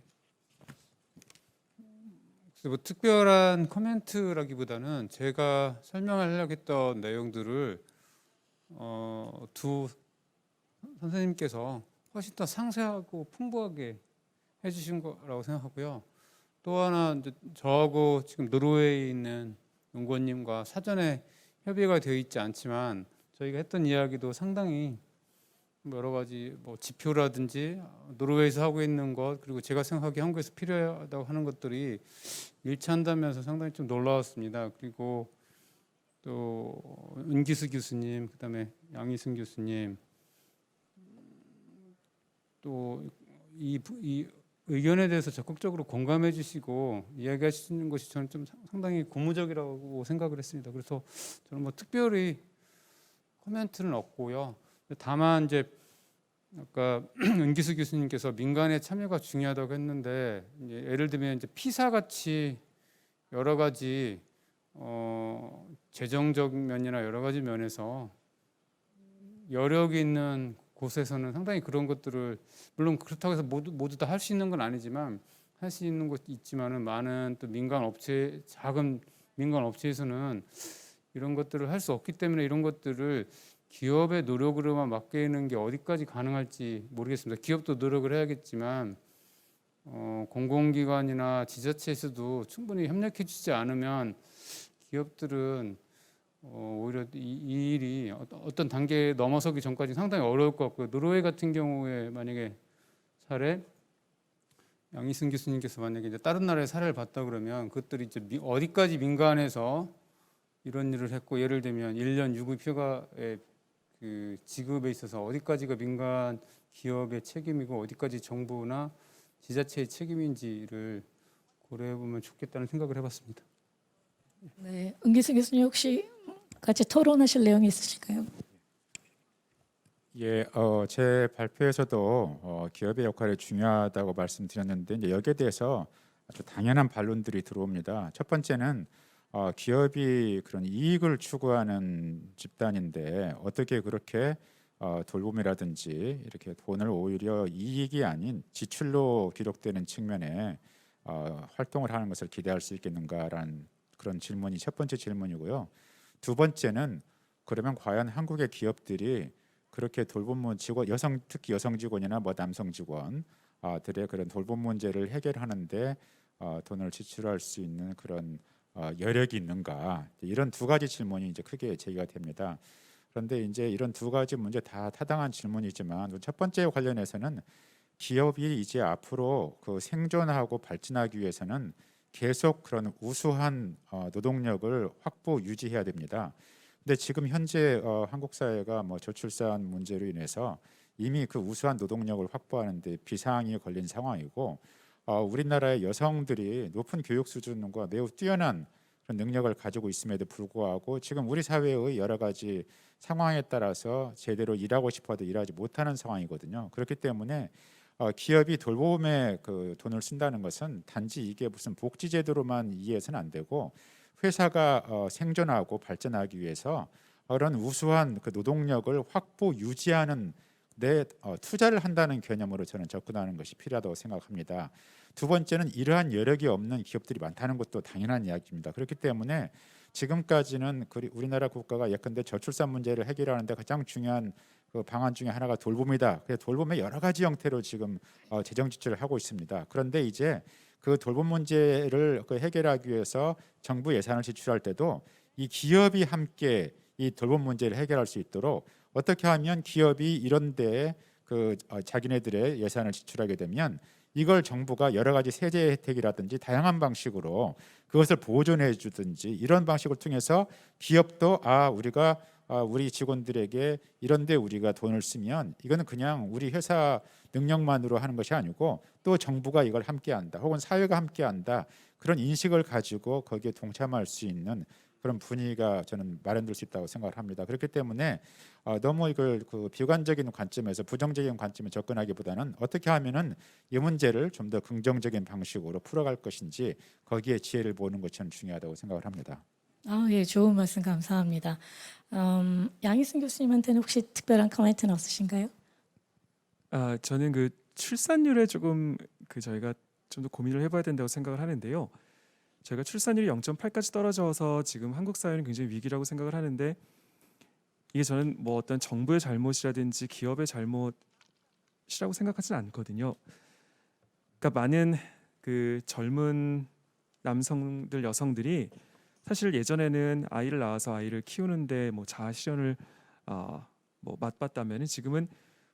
뭐 특별한 코멘트라기보다는 제가 설명하려고 했던 내용들을 두 선생님께서 훨씬 더 상세하고 풍부하게 해주신 거라고 생각하고요. 또 하나 이제 저하고 지금 노르웨이에 있는 연구원님과 사전에 협의가 되어 있지 않지만 저희가 했던 이야기도 상당히 여러 가지 뭐 지표라든지 노르웨이에서 하고 있는 것 그리고 제가 생각하기에 한국에서 필요하다고 하는 것들이 일치한다면서 상당히 좀 놀라웠습니다. 그리고 또 은기수 교수님, 그다음에 양희승 교수님 또 이 의견에 대해서 적극적으로 공감해 주시고 이야기하시는 것이 저는 좀 상당히 고무적이라고 생각을 했습니다. 그래서 저는 뭐 특별히 코멘트는 없고요. 다만 이제 아까 은기수 교수님께서 민간의 참여가 중요하다고 했는데 이제 예를 들면 이제 피사 같이 여러 가지 재정적 면이나 여러 가지 면에서 여력이 있는 곳에서는 상당히 그런 것들을 물론 그렇다고 해서 모두 다 할 수 있는 건 아니지만 할 수 있는 곳 있지만은 많은 또 작은 민간 업체에서는 이런 것들을 할 수 없기 때문에 이런 것들을 기업의 노력으로만 맡기는 게 어디까지 가능할지 모르겠습니다. 기업도 노력을 해야겠지만 공공기관이나 지자체에서도 충분히 협력해 주지 않으면 기업들은 오히려 이 일이 어떤 단계에 넘어서기 전까지 상당히 어려울 것 같고요. 노르웨이 같은 경우에 만약에 사례 양희승 교수님께서 만약에 이제 다른 나라의 사례를 봤다 그러면 그것들이 이제 어디까지 민간에서 이런 일을 했고, 예를 들면 1년 유급휴가의 그 지급에 있어서 어디까지가 민간 기업의 책임이고 어디까지 정부나 지자체의 책임인지를 고려해 보면 좋겠다는 생각을 해봤습니다. 네, 은기수 교수님 혹시 같이 토론하실 내용이 있으실까요? 예, 제 발표에서도 기업의 역할이 중요하다고 말씀드렸는데 이제 여기에 대해서 아주 당연한 반론들이 들어옵니다. 첫 번째는 기업이 그런 이익을 추구하는 집단인데 어떻게 그렇게 돌봄이라든지 이렇게 돈을 오히려 이익이 아닌 지출로 기록되는 측면에 활동을 하는 것을 기대할 수 있겠는가라는 그런 질문이 첫 번째 질문이고요. 두 번째는 그러면 과연 한국의 기업들이 그렇게 돌봄 직원, 특히 여성 직원이나 뭐 남성 직원들의 그런 돌봄 문제를 해결하는데 돈을 지출할 수 있는 그런 여력이 있는가, 이런 두 가지 질문이 이제 크게 제기가 됩니다. 그런데 이제 이런 두 가지 문제 다 타당한 질문이지만 첫 번째 관련해서는 기업이 이제 앞으로 그 생존하고 발전하기 위해서는 계속 그런 우수한 노동력을 확보 유지해야 됩니다. 근데 지금 현재 한국 사회가 뭐 저출산 문제로 인해서 이미 그 우수한 노동력을 확보하는데 비상이 걸린 상황이고, 우리나라의 여성들이 높은 교육 수준과 매우 뛰어난 그런 능력을 가지고 있음에도 불구하고 지금 우리 사회의 여러 가지 상황에 따라서 제대로 일하고 싶어도 일하지 못하는 상황이거든요. 그렇기 때문에 기업이 돌봄에 그 돈을 쓴다는 것은 단지 이게 무슨 복지 제도로만 이해해서는 안 되고, 회사가 생존하고 발전하기 위해서 그런 우수한 그 노동력을 확보 유지하는 데 투자를 한다는 개념으로 저는 접근하는 것이 필요하다고 생각합니다. 두 번째는 이러한 여력이 없는 기업들이 많다는 것도 당연한 이야기입니다. 그렇기 때문에 지금까지는 우리나라 국가가 예컨대 저출산 문제를 해결하는 데 가장 중요한 그 방안 중에 하나가 돌봄이다. 그래서 돌봄의 여러 가지 형태로 지금 재정 지출을 하고 있습니다. 그런데 이제 그 돌봄 문제를 해결하기 위해서 정부 예산을 지출할 때도 이 기업이 함께 이 돌봄 문제를 해결할 수 있도록 어떻게 하면 기업이 이런 데에 그 자기네들의 예산을 지출하게 되면 이걸 정부가 여러 가지 세제 혜택이라든지 다양한 방식으로 그것을 보존해 주든지 이런 방식을 통해서 기업도 우리가 우리 직원들에게 이런데 우리가 돈을 쓰면 이거는 그냥 우리 회사 능력만으로 하는 것이 아니고 또 정부가 이걸 함께한다, 혹은 사회가 함께한다, 그런 인식을 가지고 거기에 동참할 수 있는 그런 분위기가 저는 마련될 수 있다고 생각을 합니다. 그렇기 때문에 너무 이걸 그 비관적인 관점에서 부정적인 관점에 접근하기보다는 어떻게 하면은 이 문제를 좀 더 긍정적인 방식으로 풀어갈 것인지 거기에 지혜를 보는 것이 저는 중요하다고 생각을 합니다. 예, 좋은 말씀 감사합니다. 양희승 교수님한테는 혹시 특별한 코멘트는 없으신가요? 저는 그 출산율에 조금 저희가 좀 더 고민을 해봐야 된다고 생각을 하는데요. 저희가 출산율이 0.8까지 떨어져서 지금 한국 사회는 굉장히 위기라고 생각을 하는데, 이게 저는 뭐 어떤 정부의 잘못이라든지 기업의 잘못이라고 생각하지는 않거든요. 그러니까 많은 그 젊은 남성들, 여성들이 사실 예전에는 아이를 낳아서 아이를 키우는데 뭐 자아 실현을 뭐 맛봤다면은 지금은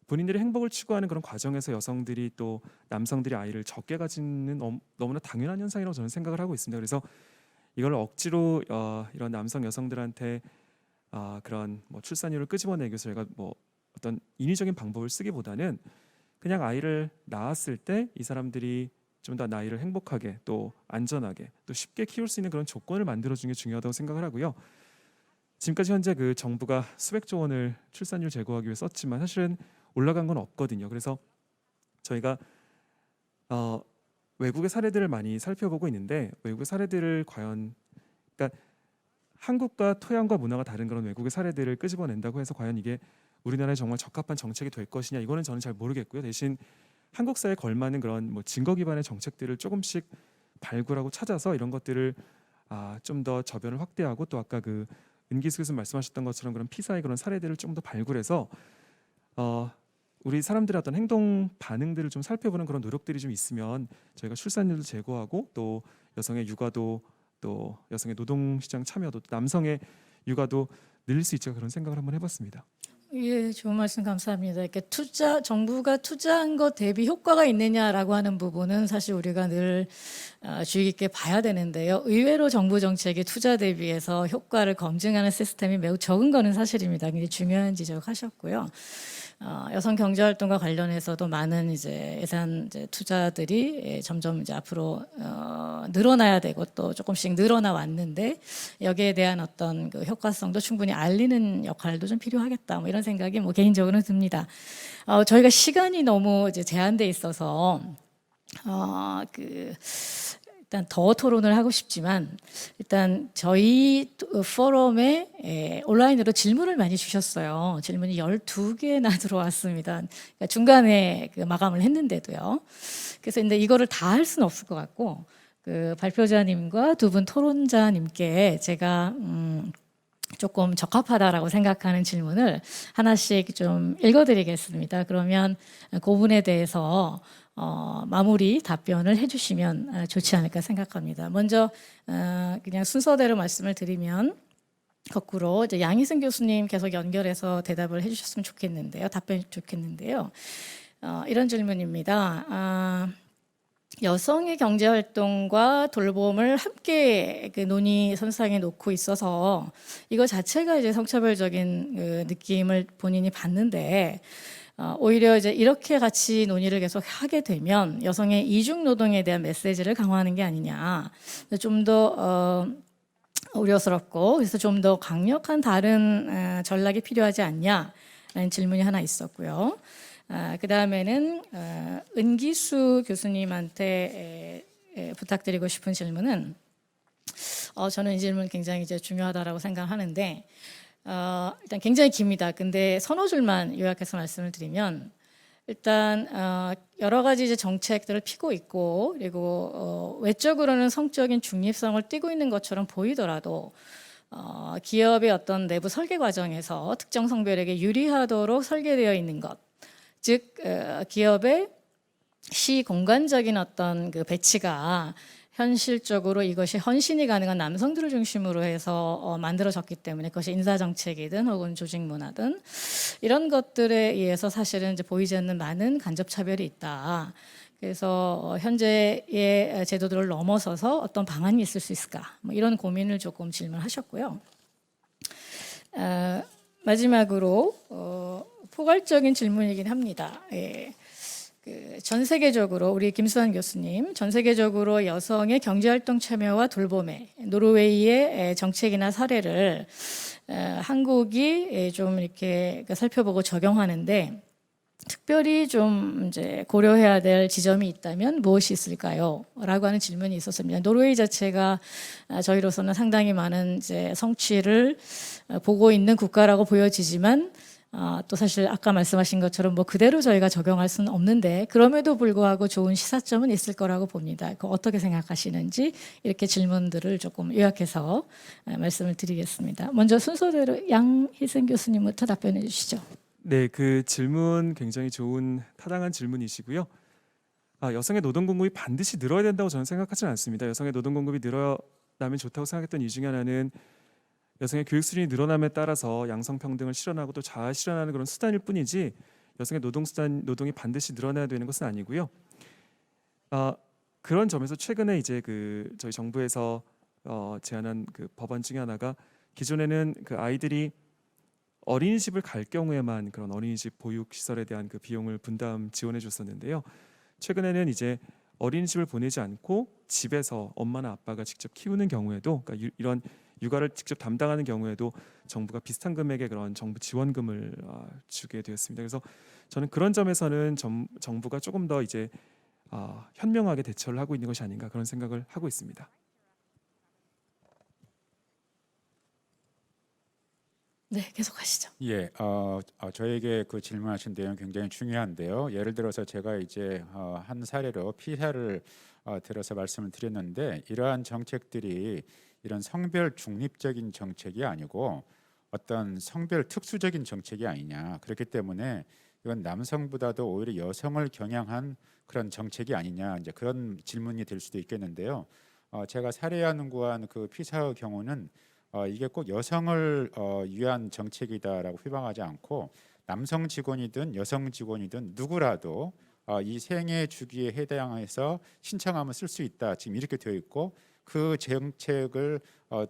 본인들의 행복을 추구하는 그런 과정에서 여성들이 또 남성들이 아이를 적게 가지는 너무나 당연한 현상이라고 저는 생각을 하고 있습니다. 그래서 이걸 억지로 이런 남성 여성들한테 그런 뭐 출산율을 끄집어내기 위해서 저희가 뭐 어떤 인위적인 방법을 쓰기보다는 그냥 아이를 낳았을 때 이 사람들이 좀 더 나이를 행복하게 또 안전하게 또 쉽게 키울 수 있는 그런 조건을 만들어주는 게 중요하다고 생각을 하고요. 지금까지 현재 그 정부가 수백조 원을 출산율 제고하기 위해 썼지만 사실은 올라간 건 없거든요. 그래서 저희가 외국의 사례들을 많이 살펴보고 있는데, 외국의 사례들을 과연, 그러니까 한국과 토양과 문화가 다른 그런 외국의 사례들을 끄집어낸다고 해서 과연 이게 우리나라에 정말 적합한 정책이 될 것이냐, 이거는 저는 잘 모르겠고요. 대신 한국 사회에 걸맞는 그런 뭐 증거 기반의 정책들을 조금씩 발굴하고 찾아서 이런 것들을 좀 더 저변을 확대하고, 또 아까 그 은기수 교수님 말씀하셨던 것처럼 그런 피사의 그런 사례들을 좀 더 발굴해서 우리 사람들의 어떤 행동 반응들을 좀 살펴보는 그런 노력들이 좀 있으면 저희가 출산율을 제고하고 또 여성의 육아도 또 여성의 노동시장 참여도 또 남성의 육아도 늘릴 수 있죠. 그런 생각을 한번 해봤습니다. 예, 좋은 말씀 감사합니다. 이렇게 정부가 투자한 것 대비 효과가 있느냐라고 하는 부분은 사실 우리가 늘 주의 깊게 봐야 되는데요. 의외로 정부 정책의 투자 대비해서 효과를 검증하는 시스템이 매우 적은 거는 사실입니다. 굉장히 중요한 지적하셨고요. 여성 경제 활동과 관련해서도 많은 이제 예산 투자들이 점점 이제 앞으로 늘어나야 되고 또 조금씩 늘어나 왔는데 여기에 대한 어떤 그 효과성도 충분히 알리는 역할도 좀 필요하겠다. 뭐 이런 생각이 뭐 개인적으로는 듭니다. 저희가 시간이 너무 이제 제한돼 있어서 일단 더 토론을 하고 싶지만 일단 저희 포럼에 온라인으로 질문을 많이 주셨어요. 질문이 12개나 들어왔습니다. 그러니까 중간에 그 마감을 했는데도요. 그래서 근데 이거를 다 할 수는 없을 것 같고 그 발표자님과 두 분 토론자님께 제가 조금 적합하다라고 생각하는 질문을 하나씩 좀 읽어드리겠습니다. 그러면 그 부분에 대해서 마무리 답변을 해주시면 좋지 않을까 생각합니다. 먼저 그냥 순서대로 말씀을 드리면 거꾸로 이제 양희승 교수님 계속 연결해서 대답을 해주셨으면 좋겠는데요. 답변이 좋겠는데요. 이런 질문입니다. 여성의 경제활동과 돌봄을 함께 그 논의 선상에 놓고 있어서 이거 자체가 이제 성차별적인 그 느낌을 본인이 받는데 오히려 이제 이렇게 같이 논의를 계속 하게 되면 여성의 이중 노동에 대한 메시지를 강화하는 게 아니냐. 좀 더 우려스럽고 그래서 좀 더 강력한 다른 전략이 필요하지 않냐라는 질문이 하나 있었고요. 그 다음에는 은기수 교수님한테 부탁드리고 싶은 질문은 저는 이 질문 굉장히 이제 중요하다라고 생각하는데 일단 굉장히 깁니다. 근데 서너 줄만 요약해서 말씀을 드리면 일단 여러 가지 이제 정책들을 피고 있고 그리고 외적으로는 성적인 중립성을 띠고 있는 것처럼 보이더라도 기업의 어떤 내부 설계 과정에서 특정 성별에게 유리하도록 설계되어 있는 것, 즉 기업의 시공간적인 어떤 그 배치가 현실적으로 이것이 헌신이 가능한 남성들을 중심으로 해서 만들어졌기 때문에 그것이 인사정책이든 혹은 조직문화든 이런 것들에 의해서 사실은 이제 보이지 않는 많은 간접차별이 있다. 그래서 현재의 제도들을 넘어서서 어떤 방안이 있을 수 있을까? 뭐 이런 고민을 조금 질문하셨고요. 마지막으로 포괄적인 질문이긴 합니다. 예. 전 세계적으로 우리 김수환 교수님, 전 세계적으로 여성의 경제활동 참여와 돌봄에 노르웨이의 정책이나 사례를 한국이 좀 이렇게 살펴보고 적용하는데 특별히 좀 이제 고려해야 될 지점이 있다면 무엇이 있을까요? 라고 하는 질문이 있었습니다. 노르웨이 자체가 저희로서는 상당히 많은 이제 성취를 보고 있는 국가라고 보여지지만 또 사실 아까 말씀하신 것처럼 뭐 그대로 저희가 적용할 수는 없는데 그럼에도 불구하고 좋은 시사점은 있을 거라고 봅니다. 그거 어떻게 생각하시는지 이렇게 질문들을 조금 요약해서 말씀을 드리겠습니다. 먼저 순서대로 양희승 교수님부터 답변해 주시죠. 네, 그 질문 굉장히 좋은 타당한 질문이시고요. 여성의 노동 공급이 반드시 늘어야 된다고 저는 생각하지는 않습니다. 여성의 노동 공급이 늘어나면 좋다고 생각했던 이유 중에 하나는 여성의 교육 수준이 늘어남에 따라서 양성 평등을 실현하고 또 자아 실현하는 그런 수단일 뿐이지 여성의 노동이 반드시 늘어나야 되는 것은 아니고요. 그런 점에서 최근에 이제 그 저희 정부에서 제안한 그 법안 중에 하나가 기존에는 그 아이들이 어린이집을 갈 경우에만 그런 어린이집 보육 시설에 대한 그 비용을 분담 지원해 줬었는데요. 최근에는 이제 어린이집을 보내지 않고 집에서 엄마나 아빠가 직접 키우는 경우에도 그러니까 이런 육아를 직접 담당하는 경우에도 정부가 비슷한 금액의 그런 정부 지원금을 주게 되었습니다. 그래서 저는 그런 점에서는 정부가 조금 더 이제 현명하게 대처를 하고 있는 것이 아닌가 그런 생각을 하고 있습니다. 네, 계속하시죠. 예, 저에게 그 질문하신 내용 굉장히 중요한데요. 예를 들어서 제가 이제 한 사례로 피사를 들어서 말씀을 드렸는데 이러한 정책들이 이런 성별 중립적인 정책이 아니고 어떤 성별 특수적인 정책이 아니냐. 그렇기 때문에 이건 남성보다도 오히려 여성을 겨냥한 그런 정책이 아니냐. 이제 그런 질문이 될 수도 있겠는데요. 제가 사례 연구한 그 피사의 경우는 이게 꼭 여성을 위한 정책이다라고 희망하지 않고 남성 직원이든 여성 직원이든 누구라도 이 생애 주기에 해당해서 신청하면 쓸 수 있다. 지금 이렇게 되어 있고 그 정책을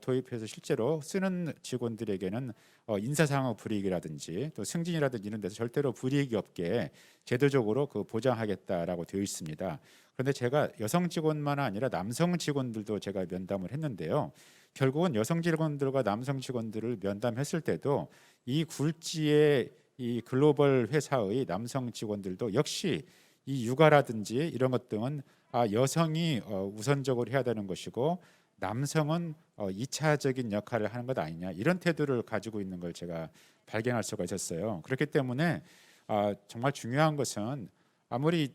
도입해서 실제로 쓰는 직원들에게는 인사상의 불이익이라든지 또 승진이라든지 이런 데서 절대로 불이익이 없게 제도적으로 그 보장하겠다라고 되어 있습니다. 그런데 제가 여성 직원만 아니라 남성 직원들도 제가 면담을 했는데요. 결국은 여성 직원들과 남성 직원들을 면담했을 때도 이 굴지의 이 글로벌 회사의 남성 직원들도 역시 이 육아라든지 이런 것 등은 여성이 우선적으로 해야 되는 것이고 남성은 2차적인 역할을 하는 것 아니냐 이런 태도를 가지고 있는 걸 제가 발견할 수가 있었어요. 그렇기 때문에 정말 중요한 것은 아무리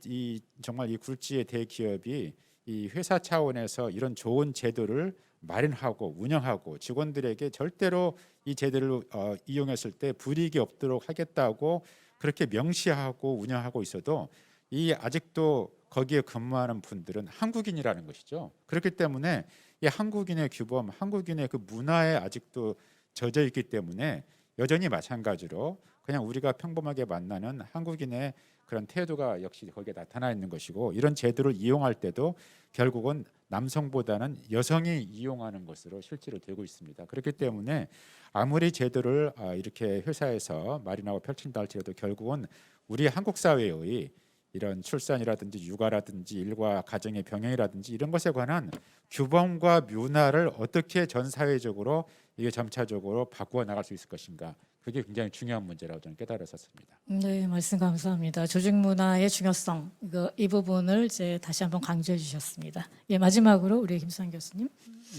정말 이 굴지의 대기업이 이 회사 차원에서 이런 좋은 제도를 마련하고 운영하고 직원들에게 절대로 이 제도를 이용했을 때 불이익이 없도록 하겠다고 그렇게 명시하고 운영하고 있어도 이 아직도 거기에 근무하는 분들은 한국인이라는 것이죠. 그렇기 때문에 이 한국인의 규범, 한국인의 그 문화에 아직도 젖어 있기 때문에 여전히 마찬가지로 그냥 우리가 평범하게 만나는 한국인의 그런 태도가 역시 거기에 나타나 있는 것이고 이런 제도를 이용할 때도 결국은 남성보다는 여성이 이용하는 것으로 실제로 되고 있습니다. 그렇기 때문에 아무리 제도를 이렇게 회사에서 마련하고 펼친다 할지라도 결국은 우리 한국 사회의 이런 출산이라든지 육아라든지 일과 가정의 병행이라든지 이런 것에 관한 규범과 문화를 어떻게 전 사회적으로 이게 점차적으로 바꾸어 나갈 수 있을 것인가 그게 굉장히 중요한 문제라고 저는 깨달았었습니다. 네, 말씀 감사합니다. 조직 문화의 중요성 이 부분을 이제 다시 한번 강조해 주셨습니다. 예, 마지막으로 우리 김수환 교수님.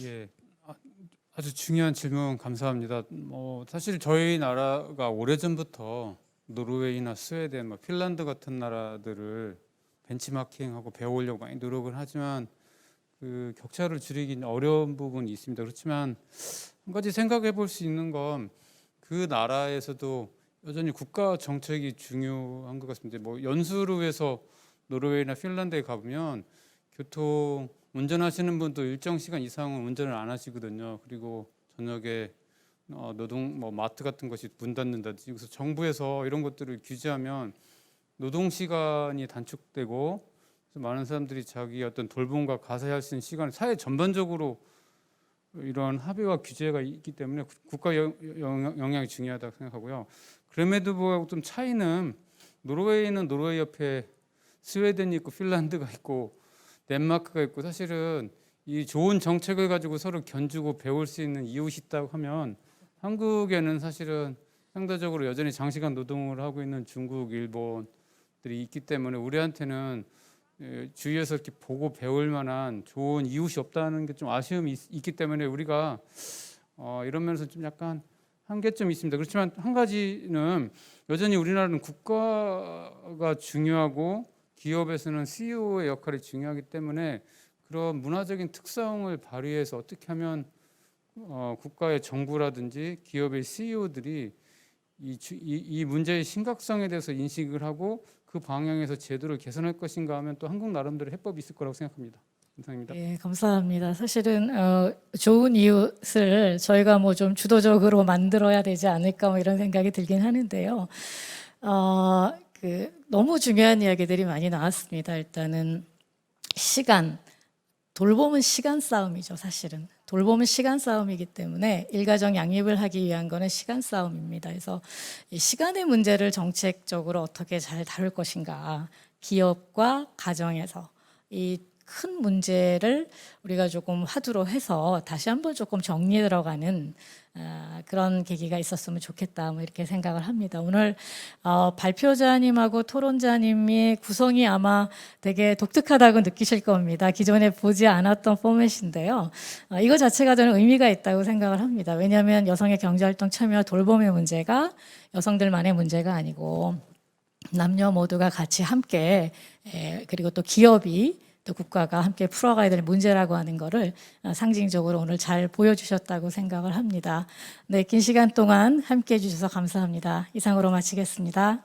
예, 아주 중요한 질문 감사합니다. 사실 저희 나라가 오래전부터 노르웨이나 스웨덴, 핀란드 같은 나라들을 벤치마킹하고 배우려고 많이 노력을 하지만 그 격차를 줄이기는 어려운 부분이 있습니다. 그렇지만 한 가지 생각해 볼 수 있는 건 그 나라에서도 여전히 국가 정책이 중요한 것 같습니다. 연수를 위해서 노르웨이나 핀란드에 가보면 교통 운전하시는 분도 일정 시간 이상은 운전을 안 하시거든요. 그리고 저녁에 노동 마트 같은 것이 문 닫는다든지 그래서 정부에서 이런 것들을 규제하면 노동 시간이 단축되고 많은 사람들이 자기 어떤 돌봄과 가사할 수 있는 시간을 사회 전반적으로 이런 합의와 규제가 있기 때문에 국가 영향이 중요하다고 생각하고요. 그럼에도 불구하고 좀 차이는 노르웨이는 노르웨이 옆에 스웨덴이 있고 핀란드가 있고 덴마크가 있고 사실은 이 좋은 정책을 가지고 서로 견주고 배울 수 있는 이웃이 있다고 하면 한국에는 사실은 상대적으로 여전히 장시간 노동을 하고 있는 중국, 일본들이 있기 때문에 우리한테는 주위에서 이렇게 보고 배울 만한 좋은 이웃이 없다는 게 좀 아쉬움이 있기 때문에 우리가 이런 면에서 좀 약간 한계점이 있습니다. 그렇지만 한 가지는 여전히 우리나라는 국가가 중요하고 기업에서는 CEO의 역할이 중요하기 때문에 그런 문화적인 특성을 발휘해서 어떻게 하면 국가의 정부라든지 기업의 CEO들이 이 문제의 심각성에 대해서 인식을 하고 그 방향에서 제도를 개선할 것인가 하면 또 한국 나름대로 해법이 있을 거라고 생각합니다. 감사합니다. 예, 감사합니다. 사실은 좋은 이웃을 저희가 좀 주도적으로 만들어야 되지 않을까 이런 생각이 들긴 하는데요. 너무 중요한 이야기들이 많이 나왔습니다. 일단은 시간, 돌봄은 시간 싸움이죠. 사실은 돌봄은 시간 싸움이기 때문에 일가정 양립을 하기 위한 거는 시간 싸움입니다. 그래서 이 시간의 문제를 정책적으로 어떻게 잘 다룰 것인가, 기업과 가정에서 이 큰 문제를 우리가 조금 화두로 해서 다시 한번 조금 정리해 들어가는 그런 계기가 있었으면 좋겠다, 뭐 이렇게 생각을 합니다. 오늘 발표자님하고 토론자님의 구성이 아마 되게 독특하다고 느끼실 겁니다. 기존에 보지 않았던 포맷인데요. 이거 자체가 저는 의미가 있다고 생각을 합니다. 왜냐하면 여성의 경제활동 참여와 돌봄의 문제가 여성들만의 문제가 아니고 남녀 모두가 같이 함께 그리고 또 기업이 또 국가가 함께 풀어가야 될 문제라고 하는 거를 상징적으로 오늘 잘 보여주셨다고 생각을 합니다. 네, 긴 시간 동안 함께 해주셔서 감사합니다. 이상으로 마치겠습니다.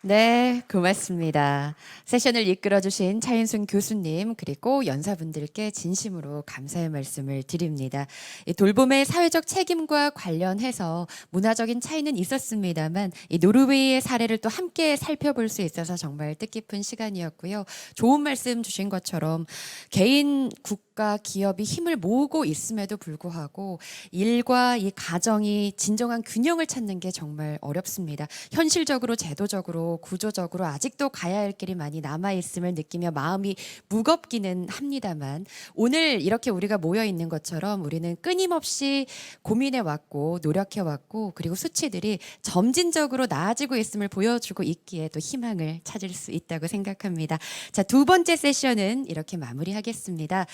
네, 고맙습니다. 세션을 이끌어주신 차인순 교수님 그리고 연사분들께 진심으로 감사의 말씀을 드립니다. 이 돌봄의 사회적 책임과 관련해서 문화적인 차이는 있었습니다만 이 노르웨이의 사례를 또 함께 살펴볼 수 있어서 정말 뜻깊은 시간이었고요. 좋은 말씀 주신 것처럼 개인, 국가, 기업이 힘을 모으고 있음에도 불구하고 일과 이 가정이 진정한 균형을 찾는 게 정말 어렵습니다. 현실적으로, 제도적으로, 구조적으로 아직도 가야 할 길이 많이 남아있음을 느끼며 마음이 무겁기는 합니다만 오늘 이렇게 우리가 모여 있는 것처럼 우리는 끊임없이 고민해왔고 노력해왔고 그리고 수치들이 점진적으로 나아지고 있음을 보여주고 있기에 또 희망을 찾을 수 있다고 생각합니다. 자, 두 번째 세션은 이렇게 마무리하겠습니다.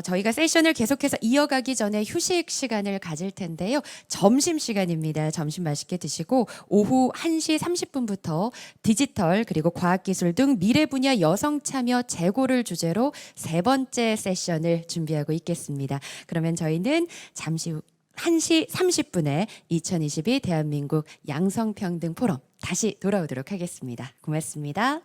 저희가 세션을 계속해서 이어가기 전에 휴식 시간을 가질 텐데요. 점심시간입니다. 점심 맛있게 드시고 오후 1시 30분부터 디지털 그리고 과학기술 등 미래 분야 여성 참여 재고를 주제로 세 번째 세션을 준비하고 있겠습니다. 그러면 저희는 잠시 후 1시 30분에 2022 대한민국 양성평등 포럼 다시 돌아오도록 하겠습니다. 고맙습니다.